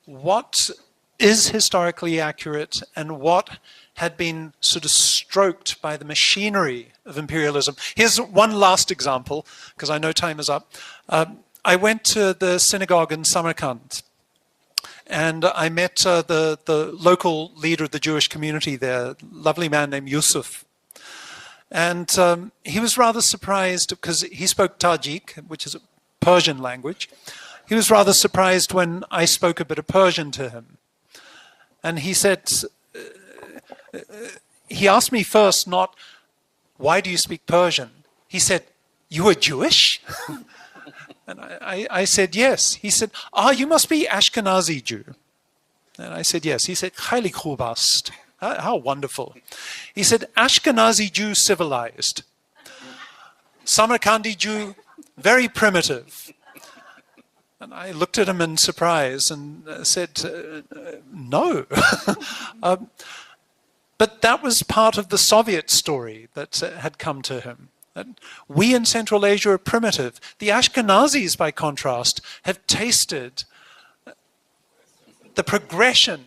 what is historically accurate and what had been sort of stroked by the machinery of imperialism. Here's one last example, because I know time is up. I went to the synagogue in Samarkand, and I met the local leader of the Jewish community there, a lovely man named Yusuf. And he was rather surprised because he spoke Tajik, which is a Persian language. He was rather surprised when I spoke a bit of Persian to him. And he said, he asked me first not, why do you speak Persian? He said, you are Jewish? And I said, yes. He said, you must be Ashkenazi Jew. And I said, yes. He said, Khayli khub ast. How wonderful. He said, Ashkenazi Jew civilized. Samarkandi Jew very primitive. And I looked at him in surprise and said, no. But that was part of the Soviet story that had come to him. And we in Central Asia are primitive. The Ashkenazis, by contrast, have tasted the progression.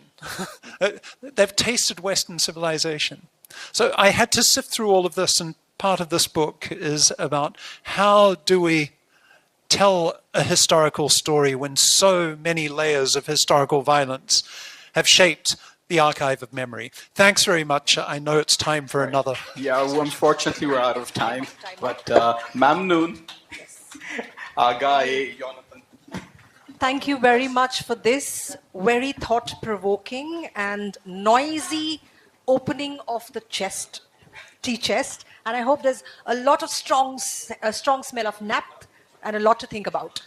They've tasted Western civilization. So I had to sift through all of this, and part of this book is about how do we tell a historical story when so many layers of historical violence have shaped the archive of memory. Thanks very much. I know it's time for another. Yeah, well, unfortunately we're out of time, but Mamnoon, Aga, Jonathan. Thank you very much for this very thought-provoking and noisy opening of the tea chest. And I hope there's a lot of strong smell of nap and a lot to think about.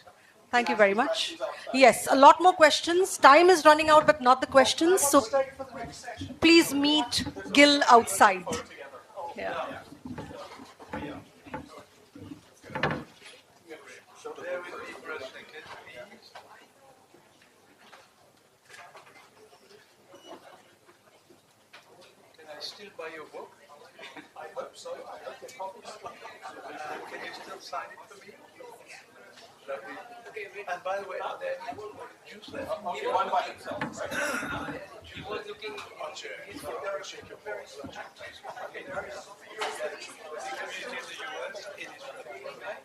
Thank you very much. Yes, a lot more questions. Time is running out, but not the questions. So please meet Gil outside. Yeah. Still buy your book? I hope so. I hope the copies. Can you still sign it for me? Lovely. And by the way, are there any Jews left? Okay, one by himself, right? He was looking on shake your very much. Okay, there is the community in the US, in Israel, right?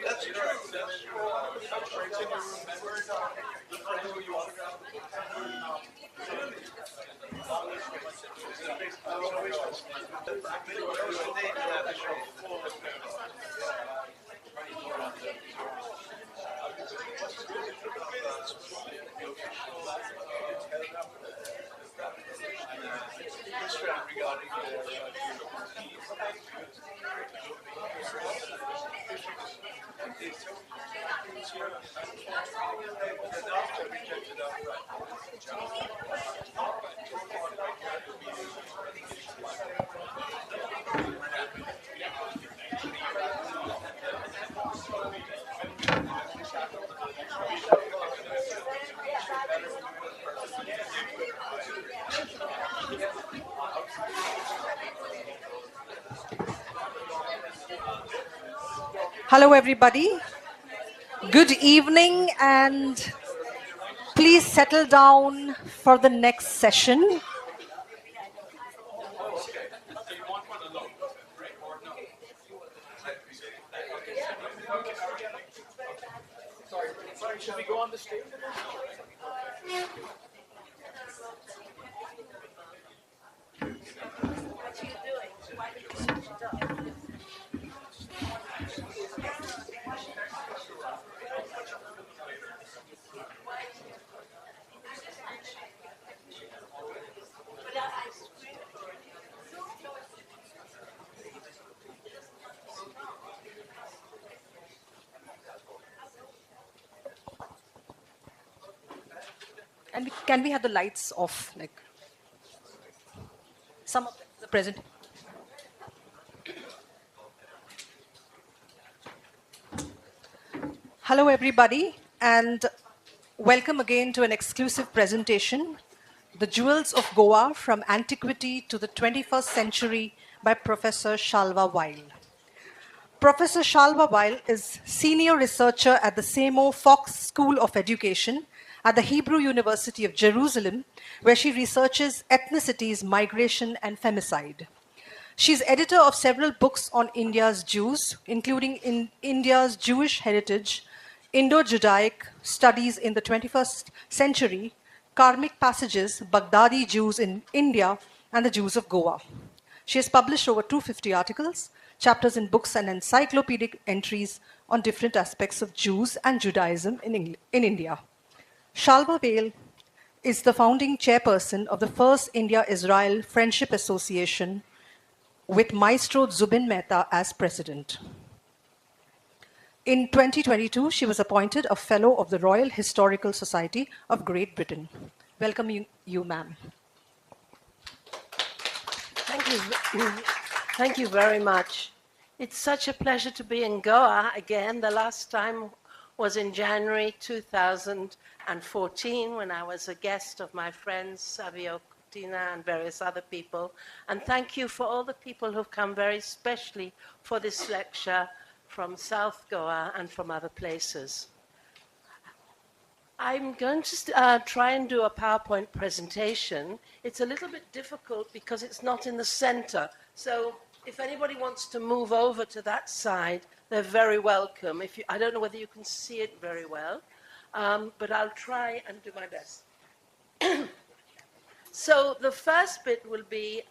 That's true. That's Hello, everybody. Good evening, and please settle down for the next session. Should we go on the stage? And can we have the lights off? Like some of the present. Hello, everybody, and welcome again to an exclusive presentation, The Jewels of Goa from Antiquity to the 21st Century by Professor Shalva Weil. Professor Shalva Weil is senior researcher at the Seymour Fox School of Education at the Hebrew University of Jerusalem, where she researches ethnicities, migration, and femicide. She's editor of several books on India's Jews, including in India's Jewish heritage, Indo-Judaic studies in the 21st century, Karmic passages, Baghdadi Jews in India, and the Jews of Goa. She has published over 250 articles, chapters in books, and encyclopedic entries on different aspects of Jews and Judaism in India. Shalva Weil is the founding chairperson of the first India-Israel Friendship Association, with Maestro Zubin Mehta as president. In 2022, she was appointed a Fellow of the Royal Historical Society of Great Britain. Welcome you ma'am. Thank you. Thank you very much. It's such a pleasure to be in Goa again. The last time was in January 2014 when I was a guest of my friends Savio Coutina and various other people. And thank you for all the people who've come very specially for this lecture from South Goa and from other places. I'm going to try and do a PowerPoint presentation. It's a little bit difficult because it's not in the center. So if anybody wants to move over to that side, they're very welcome. I don't know whether you can see it very well, but I'll try and do my best. So the first bit will be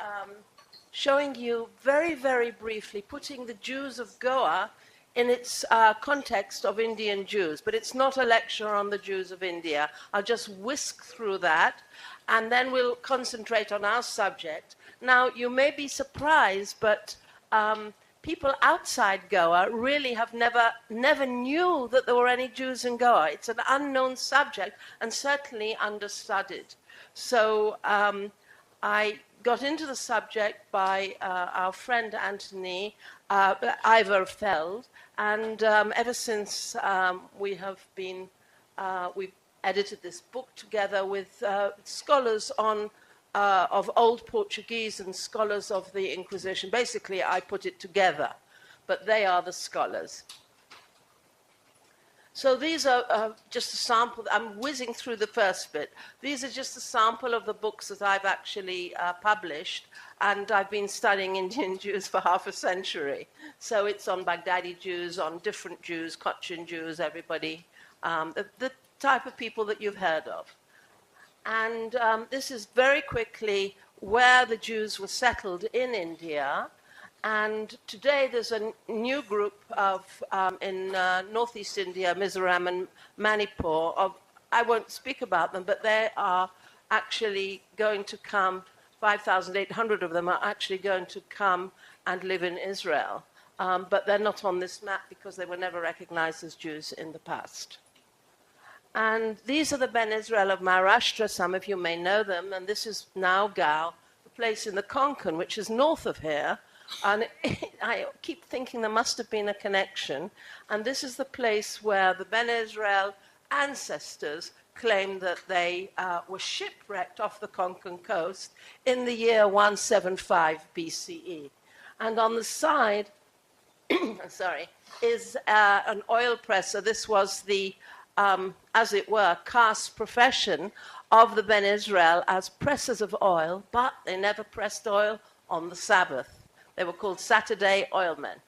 showing you very, very briefly, putting the Jews of Goa in its context of Indian Jews, but it's not a lecture on the Jews of India. I'll just whisk through that, and then we'll concentrate on our subject. Now, you may be surprised, but people outside Goa really have never knew that there were any Jews in Goa. It's an unknown subject and certainly understudied. So I got into the subject by our friend Anthony Iverfeld, and ever since we've edited this book together with scholars of Old Portuguese and scholars of the Inquisition. Basically, I put it together, but they are the scholars. So these are just a sample. I'm whizzing through the first bit. These are just a sample of the books that I've actually published, and I've been studying Indian Jews for half a century. So it's on Baghdadi Jews, on different Jews, Cochin Jews, everybody, the type of people that you've heard of. And this is very quickly where the Jews were settled in India. And today there's a new group in northeast India, Mizoram and Manipur. I won't speak about them, but they are actually going to come, 5,800 of them are actually going to come and live in Israel. But they're not on this map because they were never recognized as Jews in the past. And these are the Ben Israel of Maharashtra. Some of you may know them. And this is Naugao, the place in the Konkan, which is north of here. And I keep thinking there must have been a connection. And this is the place where the Ben Israel ancestors claim that they were shipwrecked off the Konkan coast in the year 175 BCE. And on the side, sorry, is an oil presser. This was the, as it were, caste profession of the Ben Israel as pressers of oil, but they never pressed oil on the Sabbath. They were called Saturday oilmen.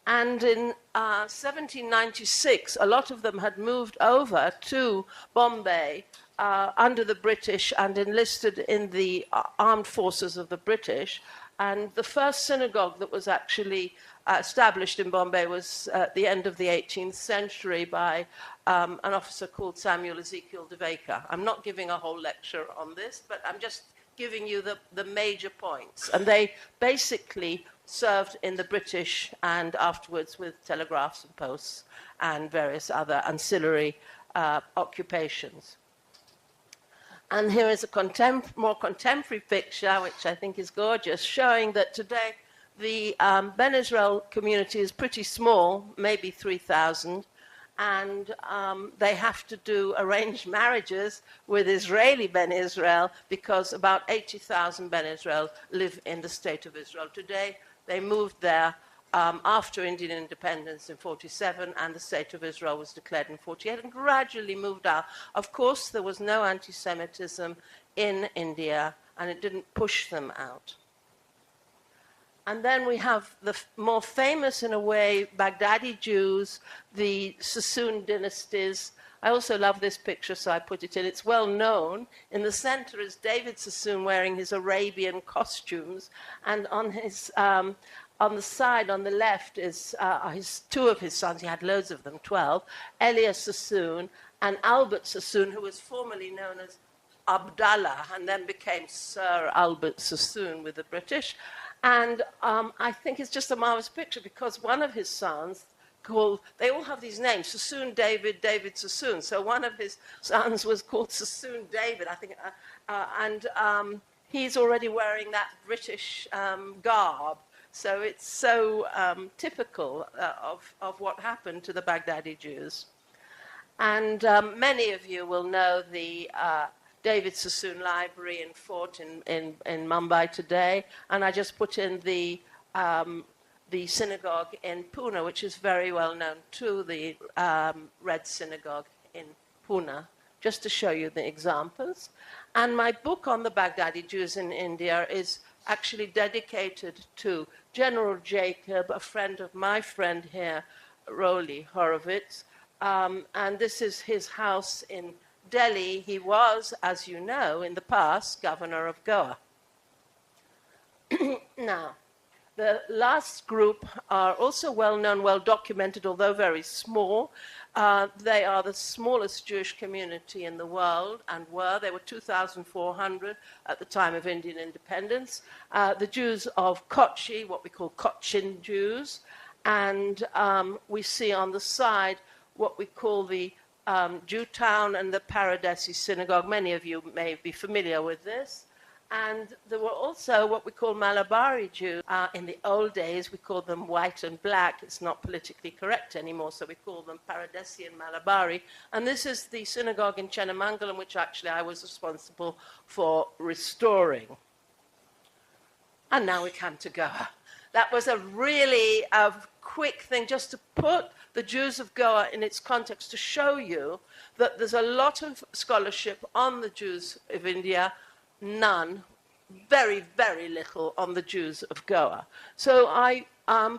And in 1796, a lot of them had moved over to Bombay under the British and enlisted in the armed forces of the British. And the first synagogue that was actually established in Bombay was at the end of the 18th century by an officer called Samuel Ezekiel Deveka. I'm not giving a whole lecture on this, but I'm just giving you the major points. And they basically served in the British and afterwards with telegraphs and posts and various other ancillary occupations. And here is a more contemporary picture, which I think is gorgeous, showing that today the Ben Israel community is pretty small, maybe 3,000, and they have to do arranged marriages with Israeli Ben Israel because about 80,000 Ben Israel live in the state of Israel. Today, they moved there after Indian independence in 47, and the state of Israel was declared in 48, and gradually moved out. Of course, there was no anti-Semitism in India, and it didn't push them out. And then we have the more famous, in a way, Baghdadi Jews, the Sassoon dynasties. I also love this picture, so I put it in. It's well known. In the center is David Sassoon wearing his Arabian costumes, and on his on the side, on the left, is two of his sons. He had loads of them, 12. Elias Sassoon and Albert Sassoon, who was formerly known as Abdallah and then became Sir Albert Sassoon with the British. And I think it's just a marvelous picture because one of his sons they all have these names, Sassoon David, David Sassoon. So one of his sons was called Sassoon David, I think, and he's already wearing that British garb. So it's so typical of what happened to the Baghdadi Jews. And many of you will know the David Sassoon Library and Fort in Mumbai today. And I just put in the synagogue in Pune, which is very well known too, the Red Synagogue in Pune, just to show you the examples. And my book on the Baghdadi Jews in India is actually dedicated to General Jacob, a friend of my friend here, Roli Horowitz. And this is his house in Delhi. He was, as you know, in the past, governor of Goa. Now, the last group are also well known, well documented, although very small. They are the smallest Jewish community in the world and were. They were 2,400 at the time of Indian independence. The Jews of Kochi, what we call Cochin Jews. And we see on the side what we call the Jew town and the Paradesi synagogue. Many of you may be familiar with this. And there were also what we call Malabari Jews. In the old days, we called them white and black. It's not politically correct anymore, so we call them Paradesi and Malabari. And this is the synagogue in Chenamangalam, which actually I was responsible for restoring. And now we come to Goa. That was a really quick thing just to put the Jews of Goa in its context to show you that there's a lot of scholarship on the Jews of India, none, very, very little on the Jews of Goa. So I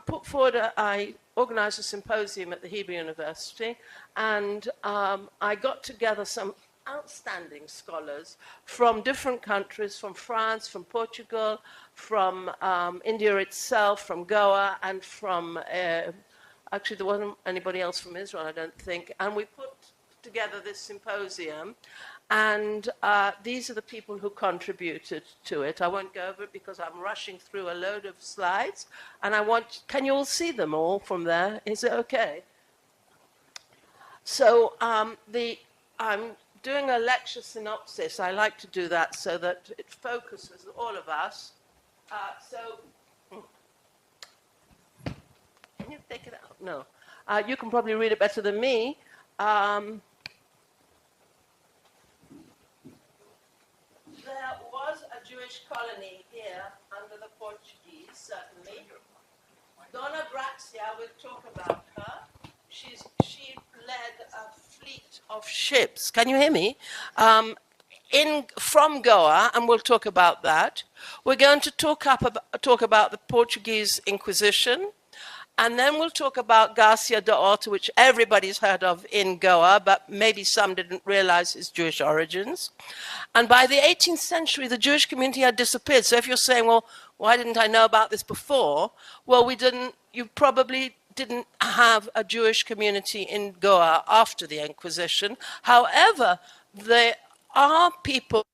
put forward, I organized a symposium at the Hebrew University, and I got together some outstanding scholars from different countries, from France, from Portugal, from India itself, from Goa, and from, actually there wasn't anybody else from Israel, I don't think, and we put together this symposium, and these are the people who contributed to it. I won't go over it because I'm rushing through a load of slides, and can you all see them all from there? Is it okay? So I'm doing a lecture synopsis. I like to do that so that it focuses all of us. Can you take it out? No. You can probably read it better than me. There was a Jewish colony here under the Portuguese, certainly. Dona Grazia, we'll talk about her. She led a fleet of ships. Can you hear me? From Goa, and we'll talk about that. We're going to talk about the Portuguese Inquisition, and then we'll talk about Garcia de Horta, which everybody's heard of in Goa, but maybe some didn't realize his Jewish origins. And by the 18th century, the Jewish community had disappeared. So if you're saying, well, why didn't I know about this before? Well, you probably didn't have a Jewish community in Goa after the Inquisition. However, there are people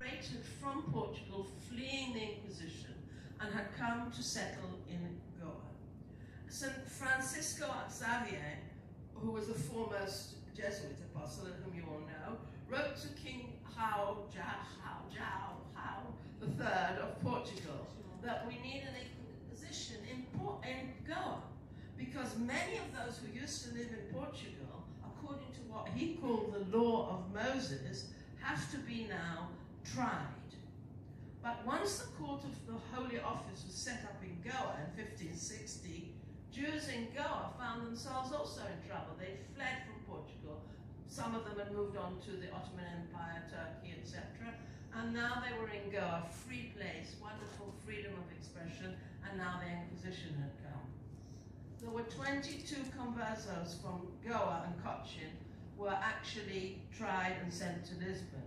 migrated from Portugal, fleeing the Inquisition, and had come to settle in Goa. St. Francisco Xavier, who was the foremost Jesuit apostle, whom you all know, wrote to King João III of Portugal that we need an Inquisition in Goa, because many of those who used to live in Portugal, according to what he called the law of Moses, have to be now tried. But once the court of the Holy Office was set up in Goa in 1560, Jews in Goa found themselves also in trouble. They fled from Portugal. Some of them had moved on to the Ottoman Empire, Turkey, etc. And now they were in Goa, free place, wonderful freedom of expression, and now the Inquisition had come. There were 22 conversos from Goa and Cochin were actually tried and sent to Lisbon.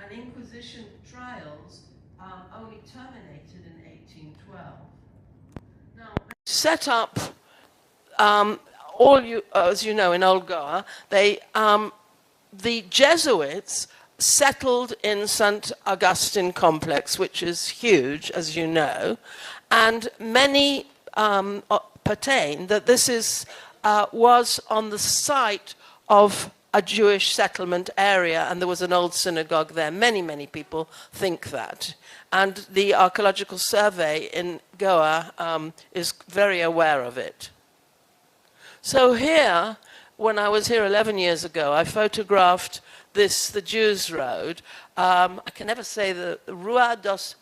And Inquisition trials only terminated in 1812. Now, set up as you know, in Old Goa, the Jesuits settled in St. Augustine complex, which is huge, as you know, and many pertain that this was on the site of a Jewish settlement area, and there was an old synagogue there. Many, many people think that. And the Archaeological Survey in Goa is very aware of it. So here, when I was here 11 years ago, I photographed the Jews' Road. I can never say the Rua dos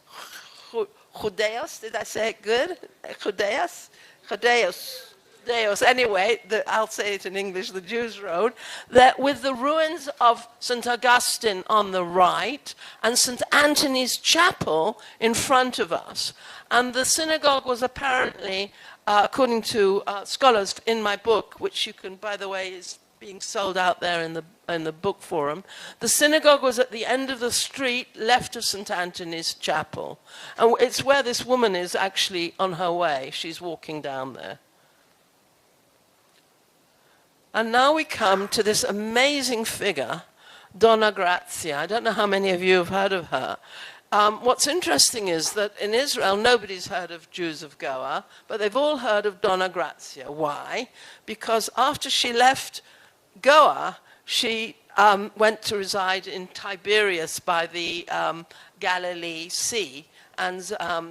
Judeos. Did I say it good? Judeos? Judeos. Anyway, I'll say it in English, the Jews' Road, that with the ruins of St. Augustine on the right and St. Anthony's Chapel in front of us. And the synagogue was apparently, according to scholars in my book, which you can, by the way, is being sold out there in the book forum, the synagogue was at the end of the street left of St. Anthony's Chapel. And it's where this woman is actually on her way. She's walking down there. And now we come to this amazing figure, Donna Grazia. I don't know how many of you have heard of her. What's interesting is that in Israel, nobody's heard of Jews of Goa, but they've all heard of Donna Grazia. Why? Because after she left Goa, she went to reside in Tiberias by the Galilee Sea. And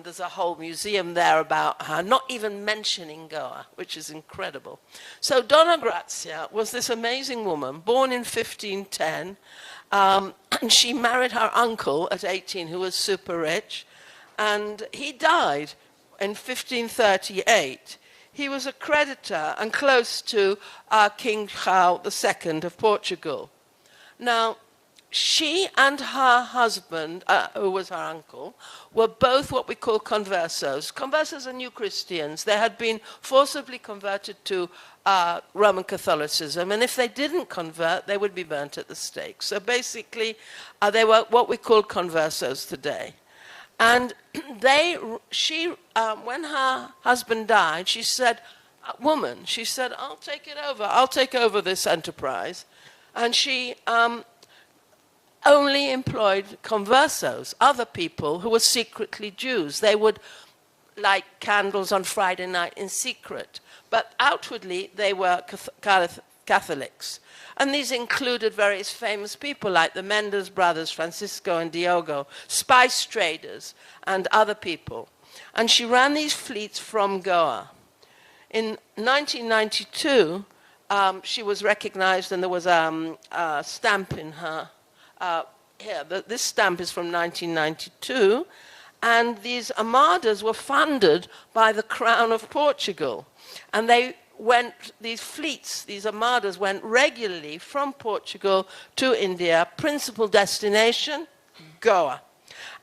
there's a whole museum there about her, not even mentioning Goa, which is incredible. So Donna Grazia was this amazing woman, born in 1510, and she married her uncle at 18, who was super rich, and he died in 1538. He was a creditor and close to King João II of Portugal. Now, she and her husband, who was her uncle, were both what we call conversos. Conversos are new Christians. They had been forcibly converted to Roman Catholicism, and if they didn't convert, they would be burnt at the stake. So basically, they were what we call conversos today. And when her husband died, she said, I'll take it over. I'll take over this enterprise. And she only employed conversos, other people who were secretly Jews. They would light candles on Friday night in secret, but outwardly they were Catholics. And these included various famous people like the Mendes brothers, Francisco and Diogo, spice traders, and other people. And she ran these fleets from Goa. In 1992, she was recognized, and there was a stamp in her. Here, this stamp is from 1992, and these armadas were funded by the Crown of Portugal. And these fleets, these armadas went regularly from Portugal to India, principal destination, Goa.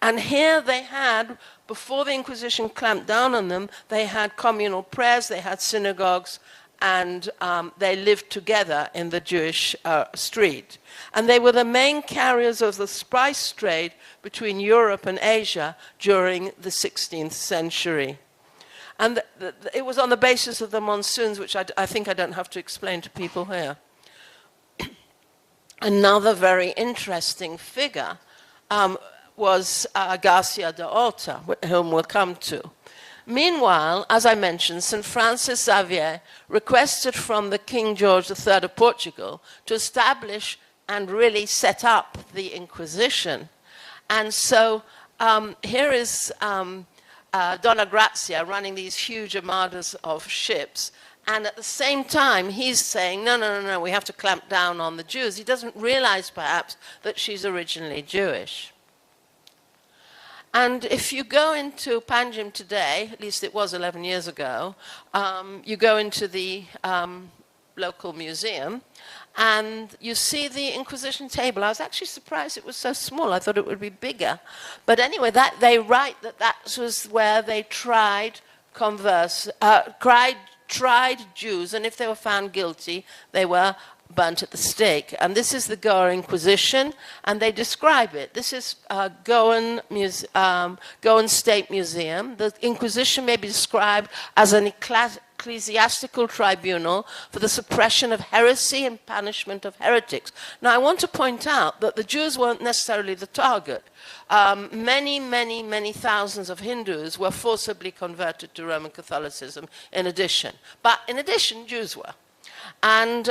And here they had, before the Inquisition clamped down on them, they had communal prayers, they had synagogues, and they lived together in the Jewish street. And they were the main carriers of the spice trade between Europe and Asia during the 16th century. And it was on the basis of the monsoons, which I think I don't have to explain to people here. Another very interesting figure was Garcia de Orta, whom we'll come to. Meanwhile, as I mentioned, St. Francis Xavier requested from the King George III of Portugal to establish and really set up the Inquisition. And so here is Donna Grazia running these huge armadas of ships. And at the same time, he's saying, no, no, no, no, we have to clamp down on the Jews. He doesn't realize, perhaps, that she's originally Jewish. And if you go into Panjim today, at least it was 11 years ago, you go into the local museum, and you see the Inquisition table. I was actually surprised it was so small. I thought it would be bigger. But anyway, they write that that was where they tried Jews, and if they were found guilty, they were burnt at the stake. And this is the Goa Inquisition, and they describe it. This is Goan State Museum. The Inquisition may be described as an ecclesiastical tribunal for the suppression of heresy and punishment of heretics. Now, I want to point out that the Jews weren't necessarily the target. Many thousands of Hindus were forcibly converted to Roman Catholicism in addition. But in addition, Jews were. And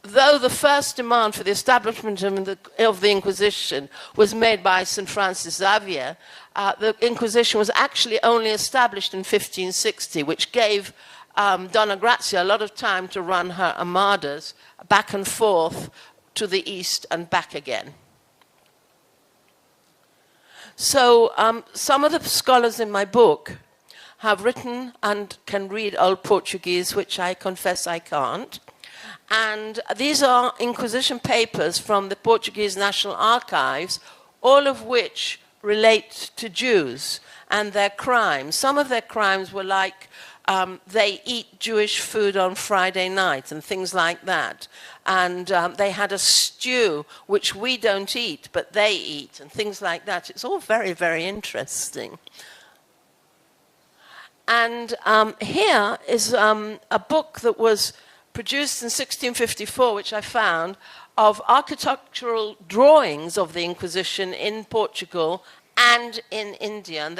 though the first demand for the establishment of the Inquisition was made by St. Francis Xavier, the Inquisition was actually only established in 1560, which gave Donna Grazia a lot of time to run her armadas back and forth to the east and back again. So some of the scholars in my book have written and can read Old Portuguese, which I confess I can't. And these are Inquisition papers from the Portuguese National Archives, all of which relate to Jews and their crimes. Some of their crimes were like they eat Jewish food on Friday night and things like that. And they had a stew, which we don't eat, but they eat, and things like that. It's all very, very interesting. And here is a book that was produced in 1654, which I found, of architectural drawings of the Inquisition in Portugal and in India. And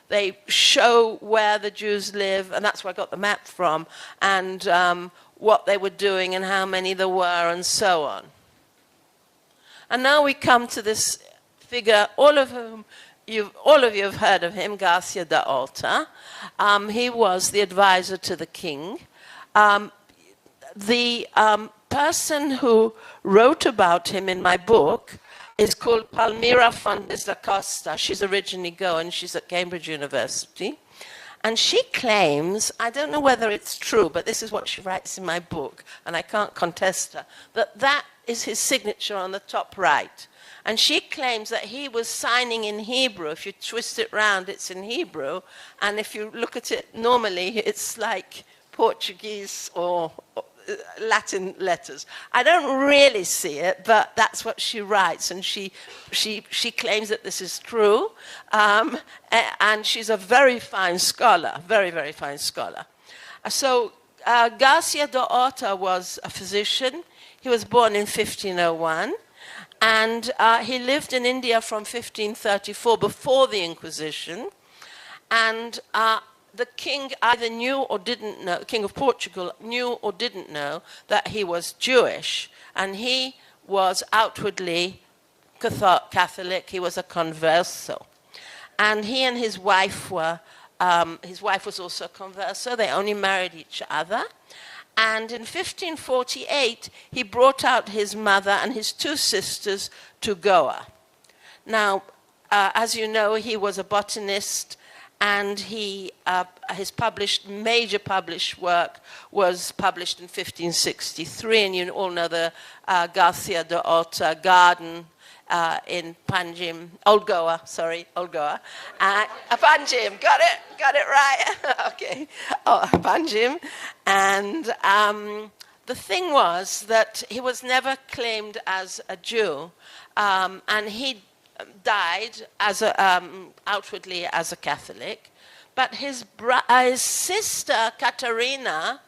they show where the Jews live, and that's where I got the map from, and what they were doing and how many there were, and so on. And now we come to this figure, all of you have heard of him, Garcia de Orta. He was the advisor to the king. The person who wrote about him in my book is called Palmira Fontes da Costa. She's originally Goan, she's at Cambridge University. And she claims, I don't know whether it's true, but this is what she writes in my book, and I can't contest her, that that is his signature on the top right. And she claims that he was signing in Hebrew. If you twist it round, it's in Hebrew. And if you look at it normally, it's like Portuguese or Latin letters. I don't really see it, but that's what she writes. And she claims that this is true. And she's a very fine scholar, very, very fine scholar. So Garcia de Orta was a physician. He was born in 1501. And he lived in India from 1534, before the Inquisition. And the king either knew or didn't know, the king of Portugal knew or didn't know that he was Jewish. And he was outwardly Catholic. He was a converso. And he and his wife was also a converso. They only married each other. And in 1548, he brought out his mother and his two sisters to Goa. Now, as you know, he was a botanist, and his major published work was published in 1563, and you all know the Garcia de Orta garden in Panjim, Old Goa. Panjim, got it right. Okay, Panjim. And the thing was that he was never claimed as a Jew, and he died as outwardly as a Catholic. But his sister, Katerina,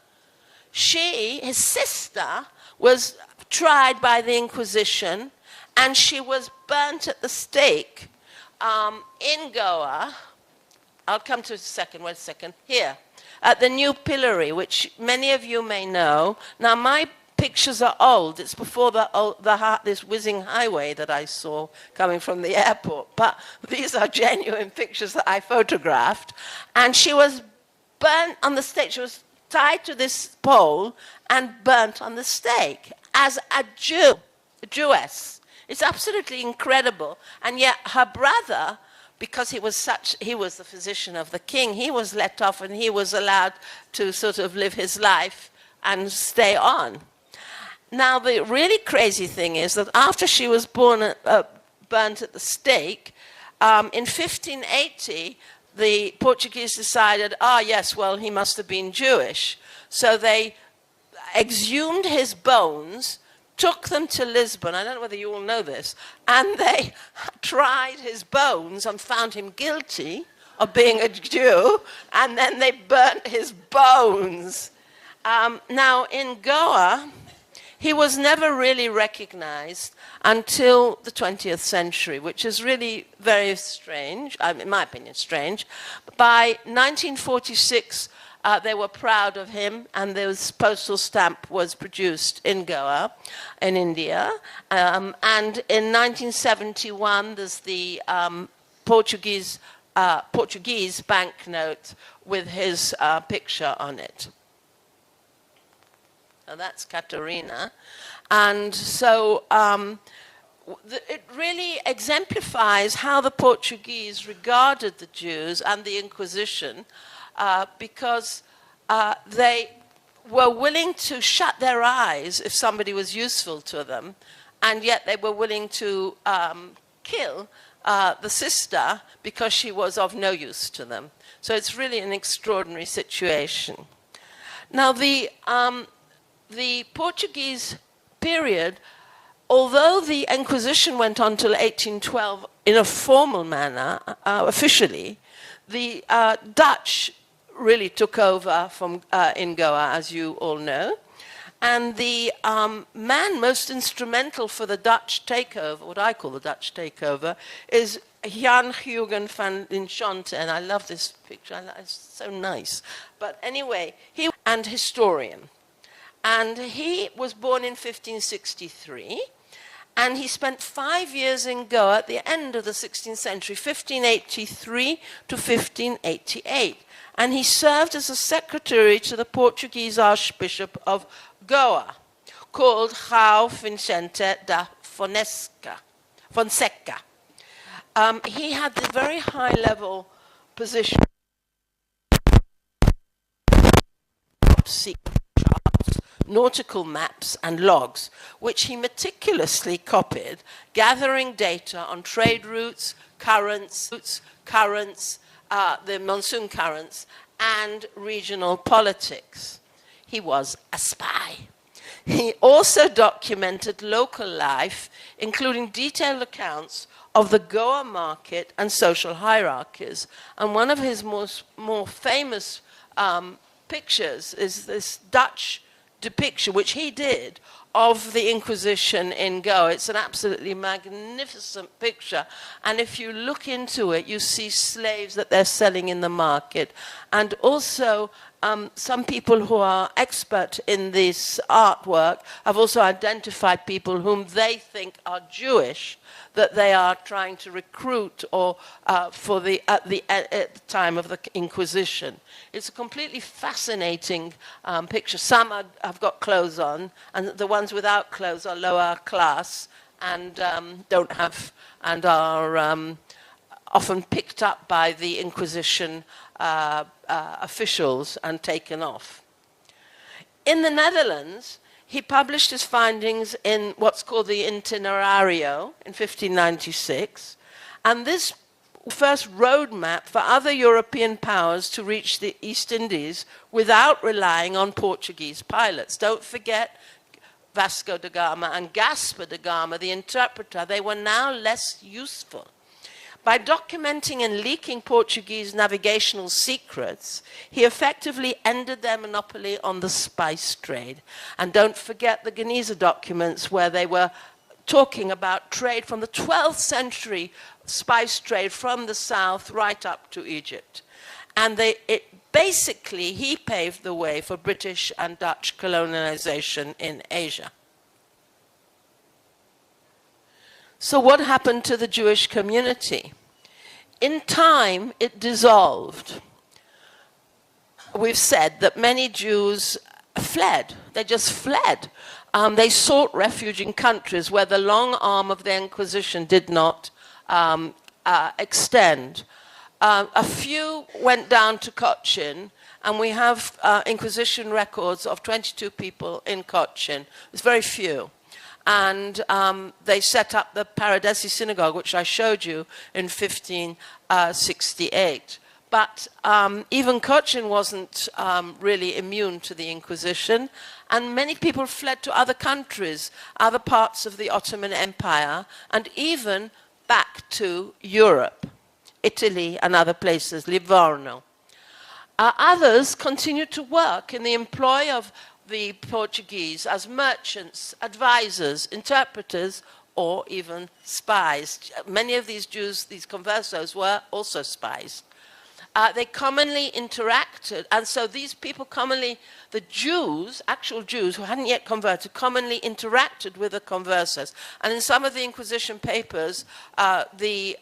his sister was tried by the Inquisition, and she was burnt at the stake in Goa, I'll come to it in a second, wait a second, here, at the new pillory, which many of you may know. Now, my pictures are old. It's before this whizzing highway that I saw coming from the airport. But these are genuine pictures that I photographed. And she was burnt on the stake. She was tied to this pole and burnt on the stake as a Jew, a Jewess. It's absolutely incredible. And yet her brother, because he was the physician of the king, he was let off and he was allowed to sort of live his life and stay on. Now, the really crazy thing is that after she was burnt at the stake, in 1580, the Portuguese decided, yes, well, he must have been Jewish. So they exhumed his bones, took them to Lisbon, I don't know whether you all know this, and they tried his bones and found him guilty of being a Jew, and then they burnt his bones. Now, in Goa, he was never really recognized until the 20th century, which is really very strange, in my opinion, strange. By 1946, they were proud of him, and this postal stamp was produced in Goa, in India. And in 1971, there's the Portuguese banknote with his picture on it. So that's Catarina. And so it really exemplifies how the Portuguese regarded the Jews and the Inquisition, because they were willing to shut their eyes if somebody was useful to them, and yet they were willing to kill the sister because she was of no use to them. So it's really an extraordinary situation. Now, the Portuguese period, although the Inquisition went on till 1812 in a formal manner, officially, the Dutch really took over from in Goa, as you all know. And the man most instrumental for the Dutch takeover, what I call the Dutch takeover, is Jan Huygen van Linschoten. And I love this picture, it's so nice. But anyway, he and historian. And he was born in 1563, and he spent 5 years in Goa at the end of the 16th century, 1583 to 1588. And he served as a secretary to the Portuguese Archbishop of Goa, called João Vicente da Fonseca. He had the very high-level position nautical maps and logs, which he meticulously copied, gathering data on trade routes, currents, the monsoon currents, and regional politics. He was a spy. He also documented local life, including detailed accounts of the Goa market and social hierarchies. And one of his more famous pictures is this Dutch depiction, which he did, of the Inquisition in Goa. It's an absolutely magnificent picture. And if you look into it, you see slaves that they're selling in the market. And also, some people who are expert in this artwork have also identified people whom they think are Jewish, that they are trying to recruit or at the time of the Inquisition. It's a completely fascinating picture. Some have got clothes on, and the ones without clothes are lower class and don't have, and are often picked up by the Inquisition officials and taken off. In the Netherlands, he published his findings in what's called the Itinerario in 1596, and this first roadmap for other European powers to reach the East Indies without relying on Portuguese pilots. Don't forget Vasco da Gama and Gaspar da Gama, the interpreter, they were now less useful. By documenting and leaking Portuguese navigational secrets, he effectively ended their monopoly on the spice trade. And don't forget the Geniza documents, where they were talking about trade from the 12th century, spice trade from the south right up to Egypt. And basically, he paved the way for British and Dutch colonialization in Asia. So what happened to the Jewish community? In time, it dissolved. We've said that many Jews fled. They just fled. They sought refuge in countries where the long arm of the Inquisition did not extend. A few went down to Cochin, and we have Inquisition records of 22 people in Cochin. It's very few. And they set up the Paradesi synagogue, which I showed you in 1568. But even Cochin wasn't really immune to the Inquisition, and many people fled to other countries, other parts of the Ottoman Empire, and even back to Europe, Italy and other places, Livorno. Others continued to work in the employ of the Portuguese as merchants, advisors, interpreters, or even spies. Many of these Jews, these conversos, were also spies. They commonly interacted, and so these people commonly, the Jews, actual Jews who hadn't yet converted, commonly interacted with the conversos. And in some of the Inquisition papers, the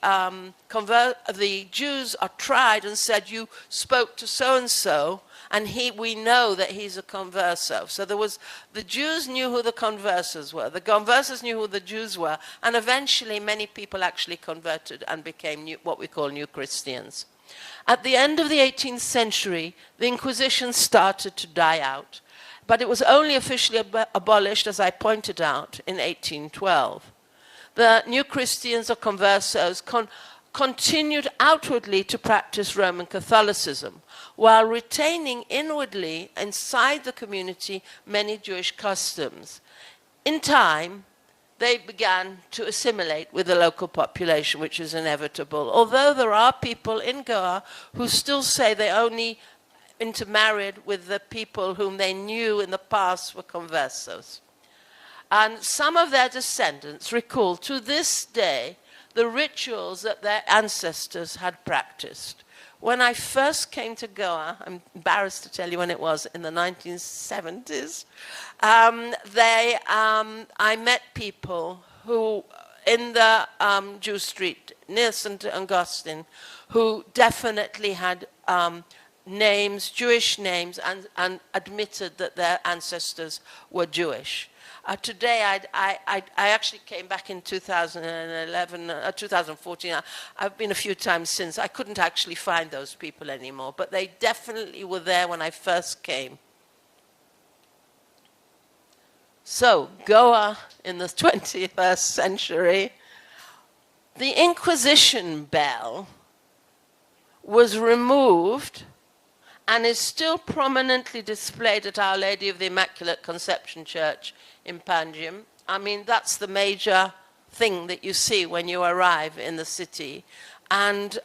Jews are tried and said, you spoke to so-and-so, and we know that he's a converso. So the Jews knew who the conversos were, the conversos knew who the Jews were, and eventually many people actually converted and became what we call new Christians. At the end of the 18th century, the Inquisition started to die out, but it was only officially abolished, as I pointed out, in 1812. The new Christians or conversos continued outwardly to practice Roman Catholicism, while retaining inwardly, inside the community, many Jewish customs. In time, they began to assimilate with the local population, which is inevitable. Although there are people in Goa who still say they only intermarried with the people whom they knew in the past were conversos. And some of their descendants recall to this day the rituals that their ancestors had practiced. When I first came to Goa, I'm embarrassed to tell you when it was, in the 1970s, I met people who, in the Jew Street near St. Augustine, who definitely had names, Jewish names, and admitted that their ancestors were Jewish. Today, I actually came back in 2011, 2014. I've been a few times since. I couldn't actually find those people anymore, but they definitely were there when I first came. So, Goa in the 21st century, the Inquisition bell was removed and is still prominently displayed at Our Lady of the Immaculate Conception Church in Panjim. I mean, that's the major thing that you see when you arrive in the city. And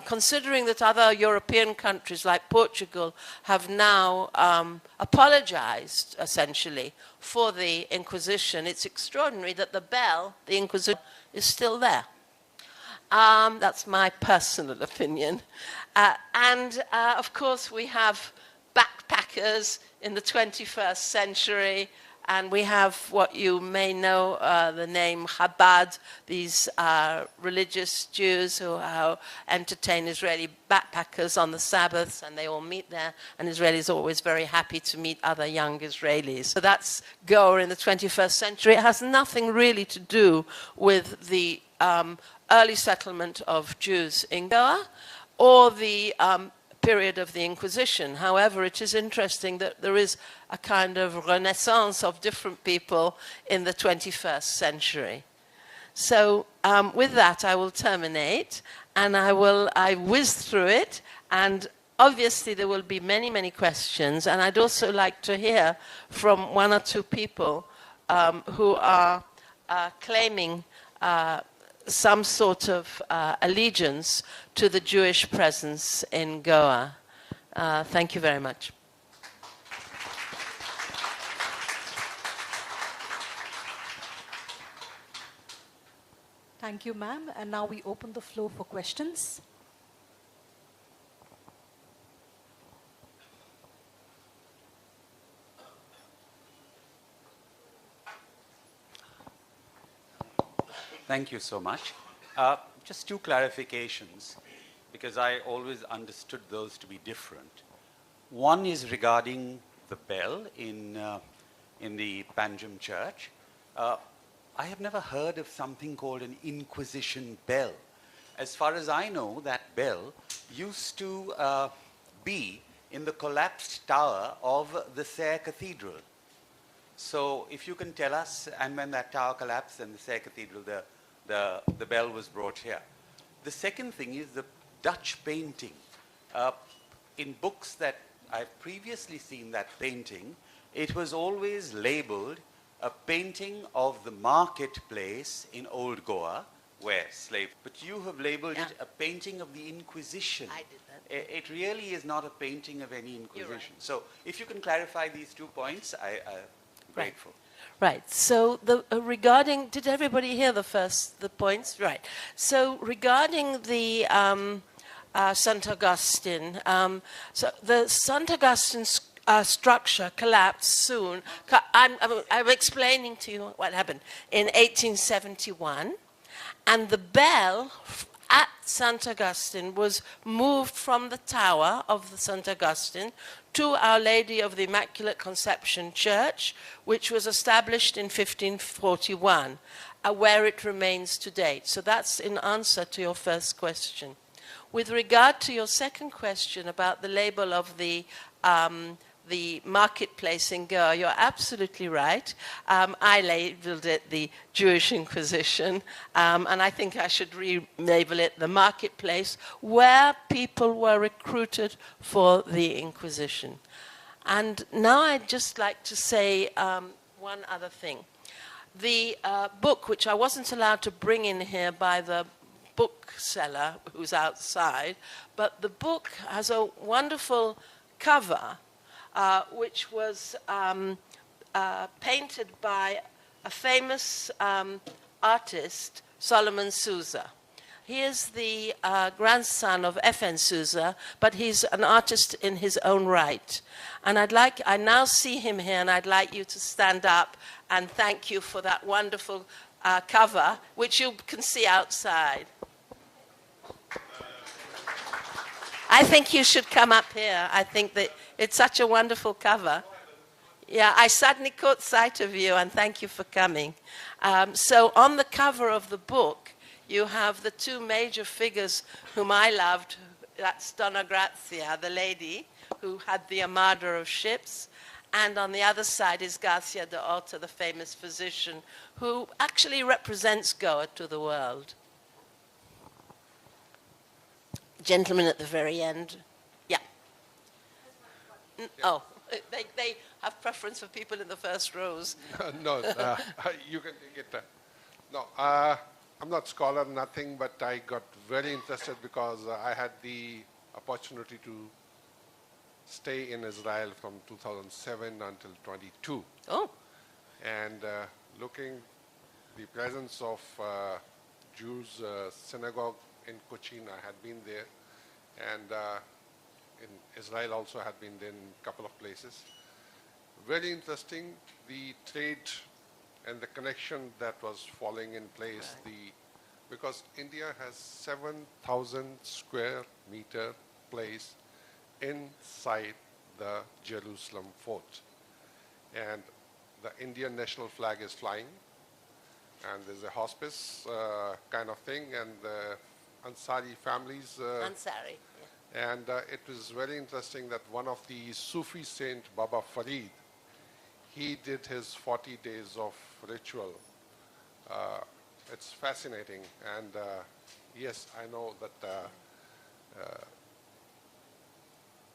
considering that other European countries like Portugal have now apologized, essentially, for the Inquisition, it's extraordinary that the bell, the Inquisition, is still there. That's my personal opinion. Of course, we have backpackers in the 21st century, and we have what you may know, the name Chabad, these religious Jews who entertain Israeli backpackers on the Sabbaths, and they all meet there, and Israelis are always very happy to meet other young Israelis. So that's Goa in the 21st century. It has nothing really to do with the early settlement of Jews in Goa or the period of the Inquisition. However, it is interesting that there is a kind of renaissance of different people in the 21st century. So with that, I will terminate, and I whiz through it, and obviously there will be many, many questions, and I'd also like to hear from one or two people who are claiming some sort of allegiance to the Jewish presence in Goa. Thank you very much. Thank you, ma'am. And now we open the floor for questions. Thank you so much. Just two clarifications, because I always understood those to be different. One is regarding the bell in the Panjim church. I have never heard of something called an Inquisition bell. As far as I know, that bell used to be in the collapsed tower of the Sayre Cathedral. So if you can tell us, and when that tower collapsed and the Sayre Cathedral, the bell was brought here. The second thing is the Dutch painting. In books that I've previously seen that painting, it was always labeled a painting of the marketplace in Old Goa, where slaves. But you have labeled it a painting of the Inquisition. I did that. It really is not a painting of any Inquisition. Right. So if you can clarify these 2 points, I'm grateful. Right. So regarding, did everybody hear the points? Right. So regarding the St. Augustine, so the St. Augustine structure collapsed soon. I'm explaining to you what happened in 1871, and the bell at St. Augustine was moved from the tower of the St. Augustine to Our Lady of the Immaculate Conception Church, which was established in 1541, where it remains to date. So that's in answer to your first question. With regard to your second question about the label of the marketplace in Goa, you're absolutely right. I labeled it the Jewish Inquisition, and I think I should relabel it the marketplace, where people were recruited for the Inquisition. And now I'd just like to say one other thing. The book, which I wasn't allowed to bring in here by the bookseller who's outside, but the book has a wonderful cover which was painted by a famous artist, Solomon Sousa. He is the grandson of F.N. Sousa, but he's an artist in his own right. And I now see him here, and I'd like you to stand up and thank you for that wonderful cover, which you can see outside. I think you should come up here. I think that it's such a wonderful cover. Yeah, I suddenly caught sight of you, and thank you for coming. So on the cover of the book, you have the two major figures whom I loved. That's Donna Grazia, the lady who had the armada of ships, and on the other side is Garcia de Orta, the famous physician, who actually represents Goa to the world. Gentleman at the very end. Yeah. Oh, they have preference for people in the first rows. No, you can get that. No, I'm not scholar, nothing, but I got very interested because I had the opportunity to stay in Israel from 2007 until 22. Oh. And looking the presence of Jews synagogue in Cochin, I had been there, and in Israel also had been there in a couple of places. Very interesting, the trade and the connection that was falling in place. Because India has 7,000 square meter place inside the Jerusalem fort, and the Indian national flag is flying, and there's a hospice kind of thing, and the Ansari families. Ansari. Yeah. And it was very interesting that one of the Sufi saint, Baba Farid, he did his 40 days of ritual. It's fascinating, and yes, I know that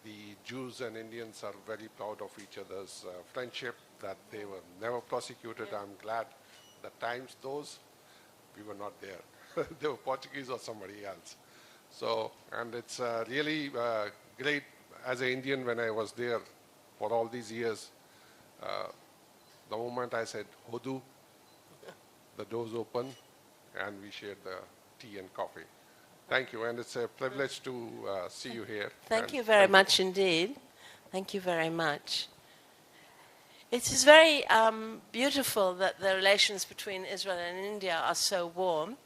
the Jews and Indians are very proud of each other's friendship, that they were never prosecuted. Yeah. I'm glad the times those, we were not there. They were Portuguese or somebody else. So, and it's really great as an Indian when I was there for all these years. The moment I said Hodu, the doors open, and we shared the tea and coffee. Thank you, and it's a privilege to see you here. Thank And you very much indeed. Thank you very much. It is very beautiful that the relations between Israel and India are so warm.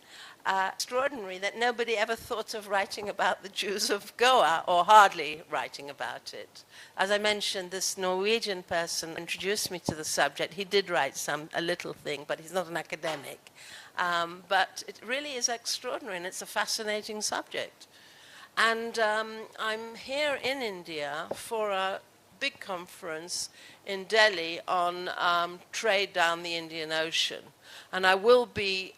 Extraordinary that nobody ever thought of writing about the Jews of Goa, or hardly writing about it. As I mentioned, this Norwegian person introduced me to the subject. He did write a little thing, but he's not an academic. But it really is extraordinary, and it's a fascinating subject. And I'm here in India for a big conference in Delhi on trade down the Indian Ocean. And I will be,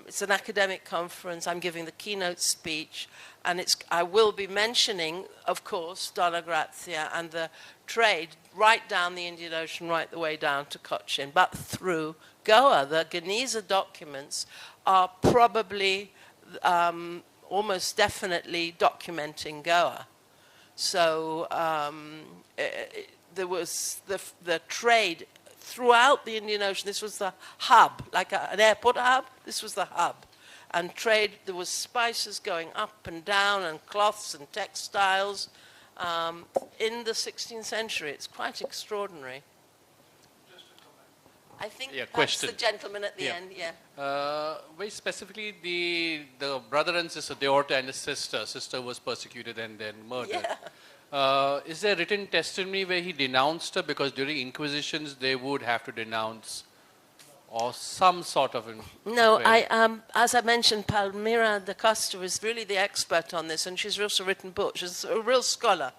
it's an academic conference, I'm giving the keynote speech, and I will be mentioning, of course, Donna Grazia and the trade right down the Indian Ocean, right the way down to Cochin, but through Goa. The Geniza documents are probably almost definitely documenting Goa. So there was the trade throughout the Indian Ocean. This was the hub, like an airport hub. This was the hub. And trade, there was spices going up and down, and cloths and textiles in the 16th century. It's quite extraordinary. I think Yeah, that's question. the gentleman at the Yeah. end, yeah. Very specifically, the brother and sister, the daughter and the sister. Sister was persecuted and then murdered. Is there written testimony where he denounced her? Because during inquisitions, they would have to denounce, or some sort of... No, as I mentioned, Palmira da Costa is really the expert on this, and she's also written books. She's a real scholar.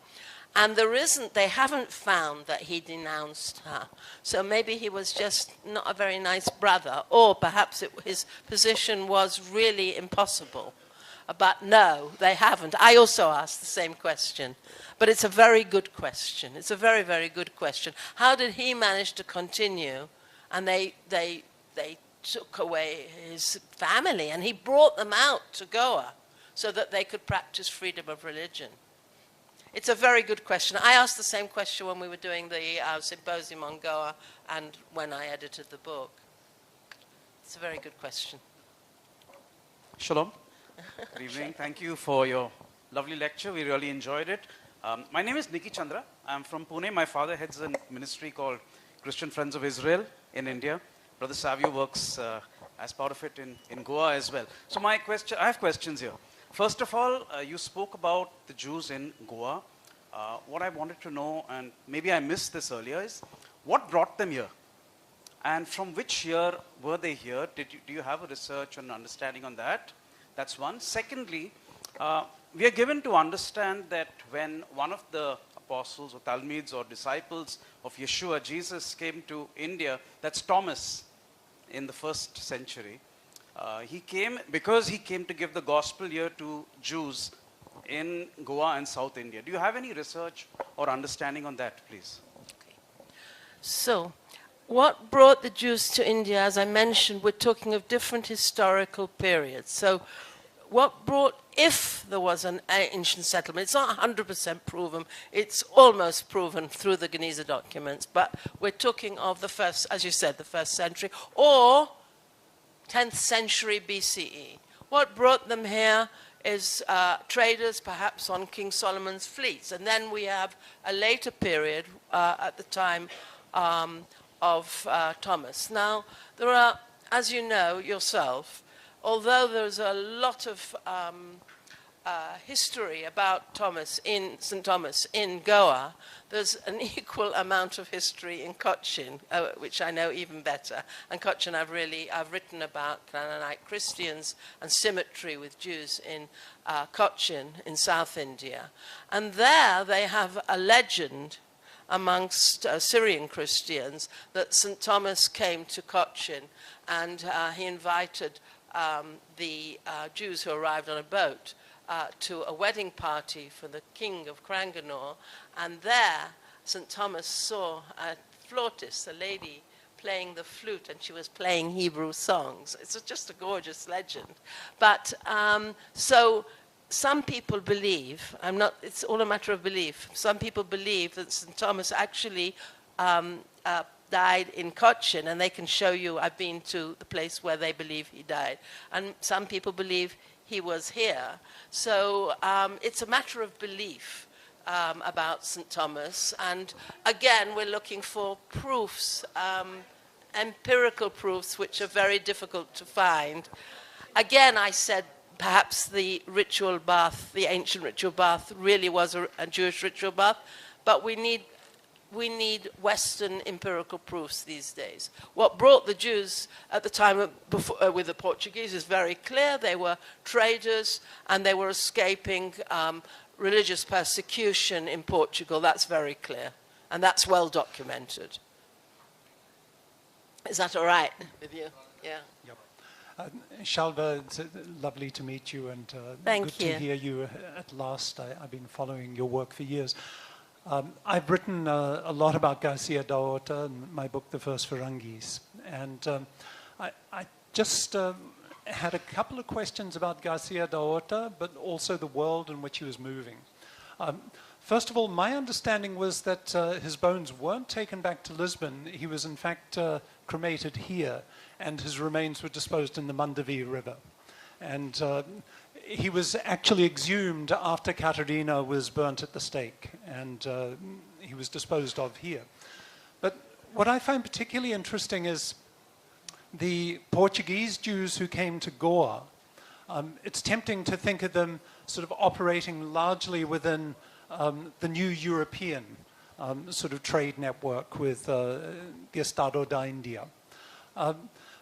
And they haven't found that he denounced her. So maybe he was just not a very nice brother, or perhaps his position was really impossible. But no, they haven't. I also asked the same question. But it's a very good question. It's a very, very good question. How did he manage to continue? And they took away his family, and he brought them out to Goa so that they could practice freedom of religion. It's a very good question. I asked the same question when we were doing the symposium on Goa and when I edited the book. It's a very good question. Shalom. Good evening. Thank you for your lovely lecture. We really enjoyed it. My name is Niki Chandra. I'm from Pune. My father heads a ministry called Christian Friends of Israel in India. Brother Savio works as part of it in Goa as well. So I have questions here. First of all, you spoke about the Jews in Goa. What I wanted to know, and maybe I missed this earlier, is what brought them here? And from which year were they here? Do you have a research and understanding on that? That's one. Secondly, we are given to understand that when one of the apostles or Talmids or disciples of Yeshua, Jesus, came to India, that's Thomas in the 1st century. He came to give the gospel here to Jews in Goa and South India. Do you have any research or understanding on that, please? Okay. So, what brought the Jews to India? As I mentioned, we're talking of different historical periods. So, what brought, if there was an ancient settlement, it's not 100% proven, it's almost proven through the Geniza documents, but we're talking of the first, as you said, the 1st century, or 10th century BCE. What brought them here is traders, perhaps on King Solomon's fleets. And then we have a later period at the time of Thomas. Now, there are, as you know yourself, although there's a lot of history about St. Thomas in Goa, there's an equal amount of history in Cochin, which I know even better. And Cochin I've written about Canaanite Christians and symmetry with Jews in Cochin in South India. And there they have a legend amongst Syrian Christians that St. Thomas came to Cochin and he invited the Jews who arrived on a boat to a wedding party for the king of Cranganore, and there St. Thomas saw a flautist, a lady playing the flute, and she was playing Hebrew songs. It's just a gorgeous legend. But so some people believe, it's all a matter of belief, some people believe that St. Thomas actually, that died in Cochin, and they can show you, I've been to the place where they believe he died. And some people believe he was here. So it's a matter of belief about St. Thomas. And again, we're looking for proofs, empirical proofs, which are very difficult to find. Again, I said perhaps the ritual bath, the ancient ritual bath, really was a Jewish ritual bath, but we need Western empirical proofs these days. What brought the Jews at the time with the Portuguese is very clear. They were traders and they were escaping religious persecution in Portugal. That's very clear, and that's well documented. Is that all right with you? Yeah. Yep. Shalva, it's lovely to meet you, and Thank good you. to hear you at last. I've been following your work for years. I've written a lot about Garcia da Horta in my book, The First Ferengis. And I just had a couple of questions about Garcia da Horta, but also the world in which he was moving. First of all, my understanding was that his bones weren't taken back to Lisbon. He was, in fact, cremated here, and his remains were disposed in the Mandavi River. And he was actually exhumed after Catarina was burnt at the stake, and he was disposed of here. But what I find particularly interesting is the Portuguese Jews who came to Goa. It's tempting to think of them sort of operating largely within the new European sort of trade network with the Estado da India.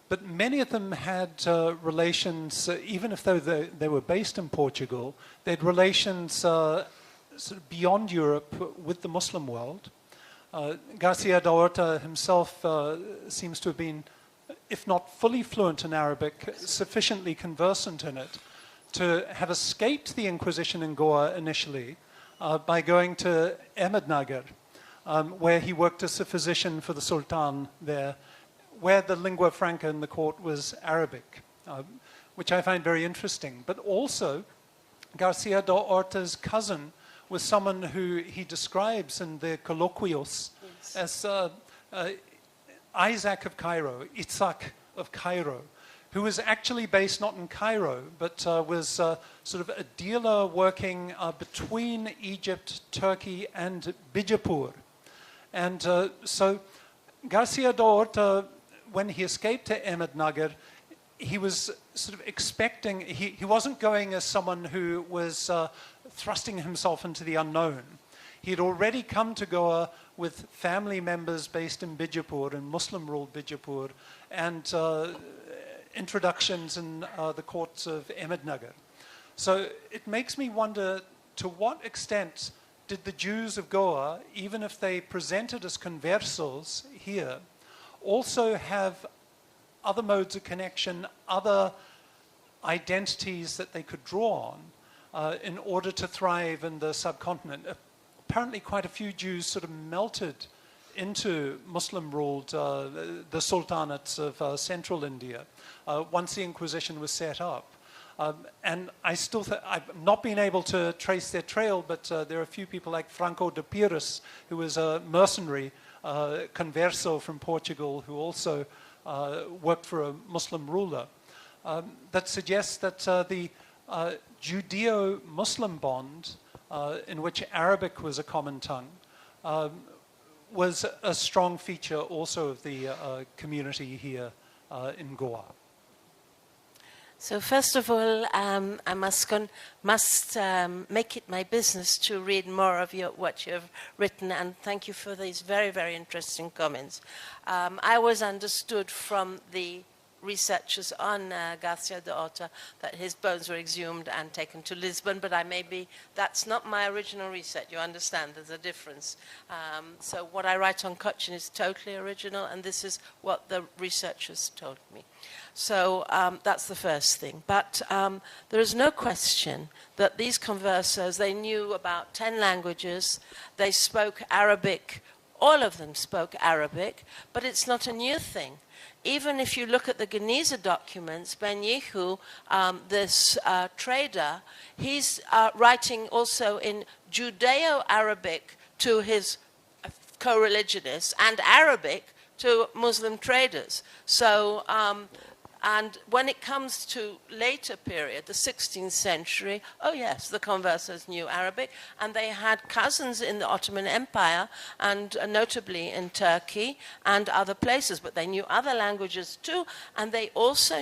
But many of them had relations, even if they were based in Portugal, they had relations sort of beyond Europe with the Muslim world. Garcia da Horta himself seems to have been, if not fully fluent in Arabic, sufficiently conversant in it to have escaped the Inquisition in Goa initially by going to Ahmednagar, where he worked as a physician for the Sultan there, where the lingua franca in the court was Arabic, which I find very interesting. But also, Garcia da Horta's cousin was someone who he describes in the Colloquios as Isaac of Cairo, Itzhak of Cairo, who was actually based not in Cairo, but was sort of a dealer working between Egypt, Turkey, and Bijapur. And so Garcia da Horta, when he escaped to Ahmednagar, he was sort of expecting, he wasn't going as someone who was thrusting himself into the unknown. He had already come to Goa with family members based in Bijapur, in Muslim-ruled Bijapur, and introductions in the courts of Ahmednagar. So it makes me wonder, to what extent did the Jews of Goa, even if they presented as conversos here, also have other modes of connection, other identities that they could draw on in order to thrive in the subcontinent? Apparently quite a few Jews sort of melted into Muslim-ruled, the sultanates of central India, once the Inquisition was set up. And I still I've not been able to trace their trail, but there are a few people like Franco de Pires, who was a mercenary converso from Portugal, who also worked for a Muslim ruler, that suggests that the Judeo-Muslim bond, in which Arabic was a common tongue, was a strong feature also of the community here in Goa. So first of all, I must make it my business to read more of what you have written, and thank you for these very, very interesting comments. I always understood from the researchers on Garcia da Horta that his bones were exhumed and taken to Lisbon, but that's not my original research. You understand, there's a difference. So what I write on Cochin is totally original, and this is what the researchers told me. So that's the first thing. But there is no question that these conversos, they knew about 10 languages. They spoke Arabic. All of them spoke Arabic, but it's not a new thing. Even if you look at the Geniza documents, Ben Yehu, this trader, he's writing also in Judeo-Arabic to his co-religionists and Arabic to Muslim traders. So, and when it comes to later period, the 16th century, oh yes, the conversos knew Arabic, and they had cousins in the Ottoman Empire, and notably in Turkey and other places, but they knew other languages too, and they also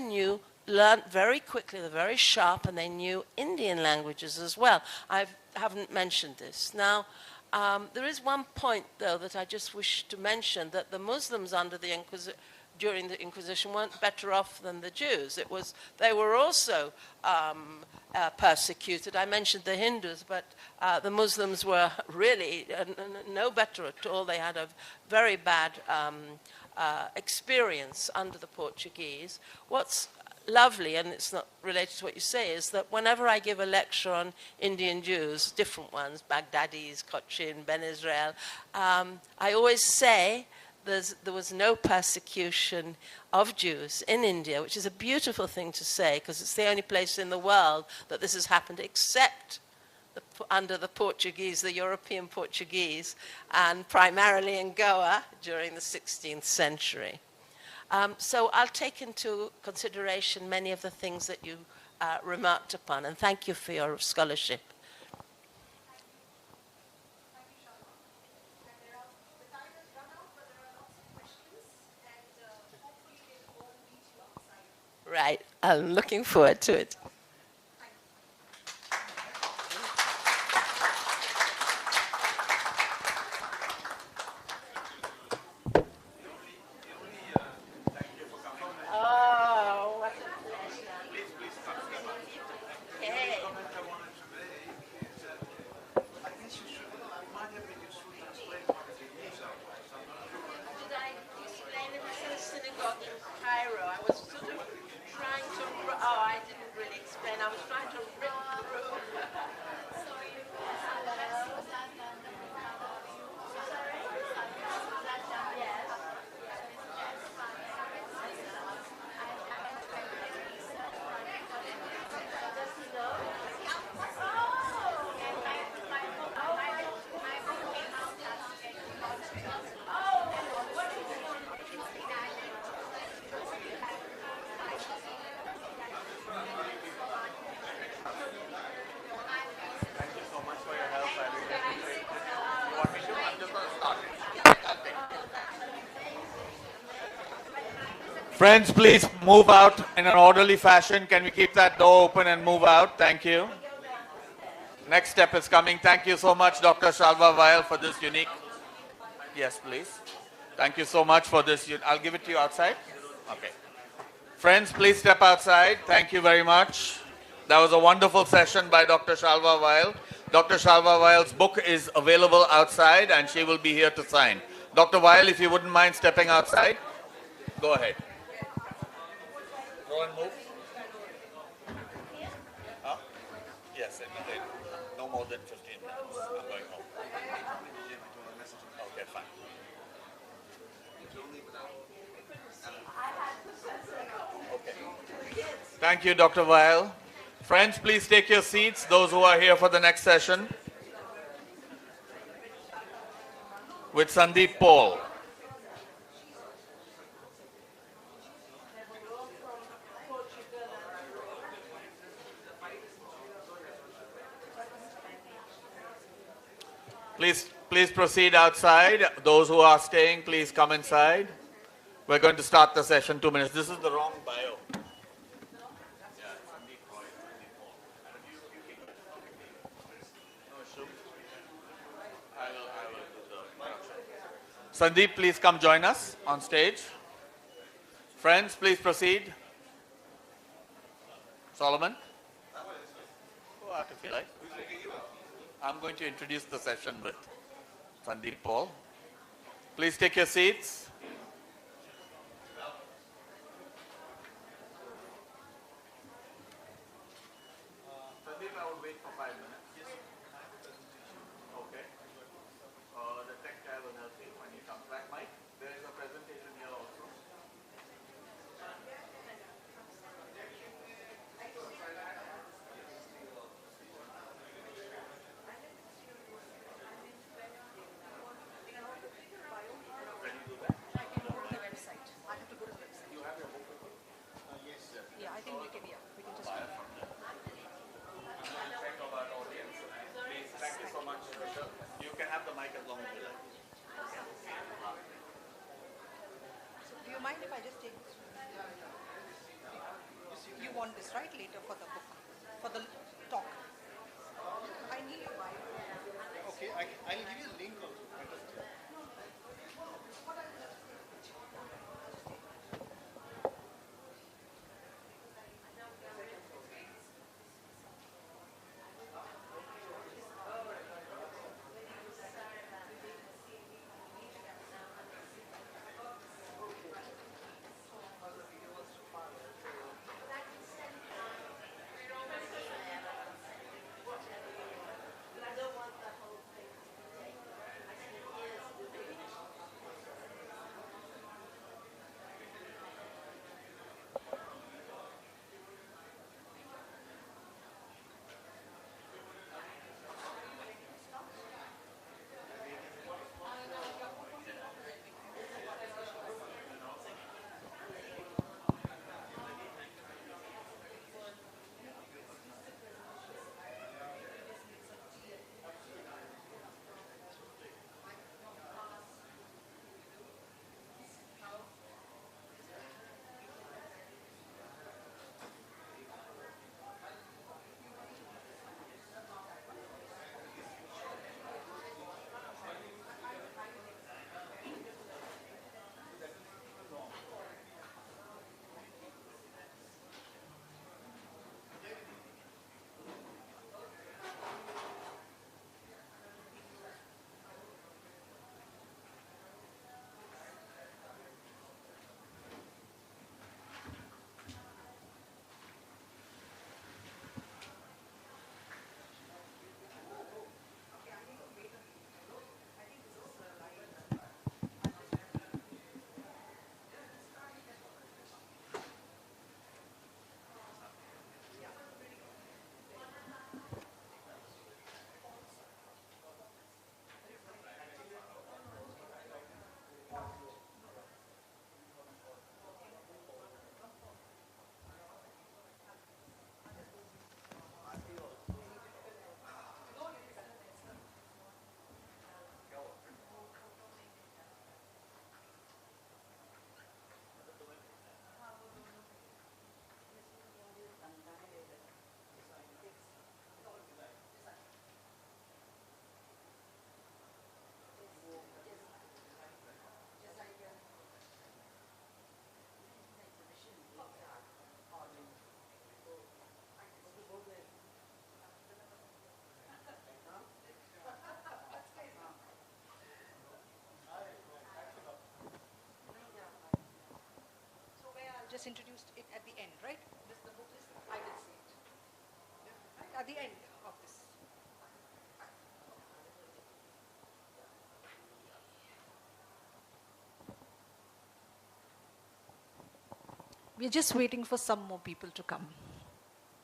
learned very quickly, they're very sharp, and they knew Indian languages as well. I haven't mentioned this. Now, there is one point, though, that I just wish to mention, that the Muslims under the during the Inquisition weren't better off than the Jews. They were also persecuted. I mentioned the Hindus, but the Muslims were really no better at all. They had a very bad experience under the Portuguese. What's lovely, and it's not related to what you say, is that whenever I give a lecture on Indian Jews, different ones, Baghdadis, Cochin, Ben Israel, I always say there was no persecution of Jews in India, which is a beautiful thing to say, because it's the only place in the world that this has happened, except under the Portuguese, the European Portuguese, and primarily in Goa during the 16th century. So I'll take into consideration many of the things that you remarked upon, and thank you for your scholarship. Right, I'm looking forward to it. Oh, what a pleasure. Okay. Did I explain it in the synagogue in Cairo? I was sort of trying to, I didn't really explain. I was trying to rip through. Friends, please move out in an orderly fashion. Can we keep that door open and move out? Thank you. Next step is coming. Thank you so much, Dr. Shalva Vail, for this unique. Yes, please. Thank you so much for this. I'll give it to you outside. Okay. Friends, please step outside. Thank you very much. That was a wonderful session by Dr. Shalva Vail. Dr. Shalva Vail's book is available outside, and she will be here to sign. Dr. Vail, if you wouldn't mind stepping outside, go ahead. Go and move. Huh? Yes, no more than 15 minutes. I'm going home. Okay, fine. Okay. Thank you, Dr. Vail. Friends, please take your seats, those who are here for the next session. With Sandeep Paul. Please proceed outside. Those who are staying, please come inside. We're going to start the session 2 minutes. This is the wrong bio. Sandeep, please come join us on stage. Friends, please proceed. Solomon? Go out if you like. I'm going to introduce the session with Sandeep Paul. Please take your seats. Sandeep, I will wait for 5 minutes. Okay. The tech guy will help you when he comes back. Mike, there is a presentation here also. mind if I just take this? You want this, right, later for the book, for the talk? I need your Bible. Okay, I'll give you a link also. Just introduced it at the end, right? This the book is, I will say it. Right? At the end of this. We're just waiting for some more people to come.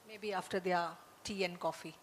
Maybe after their tea and coffee.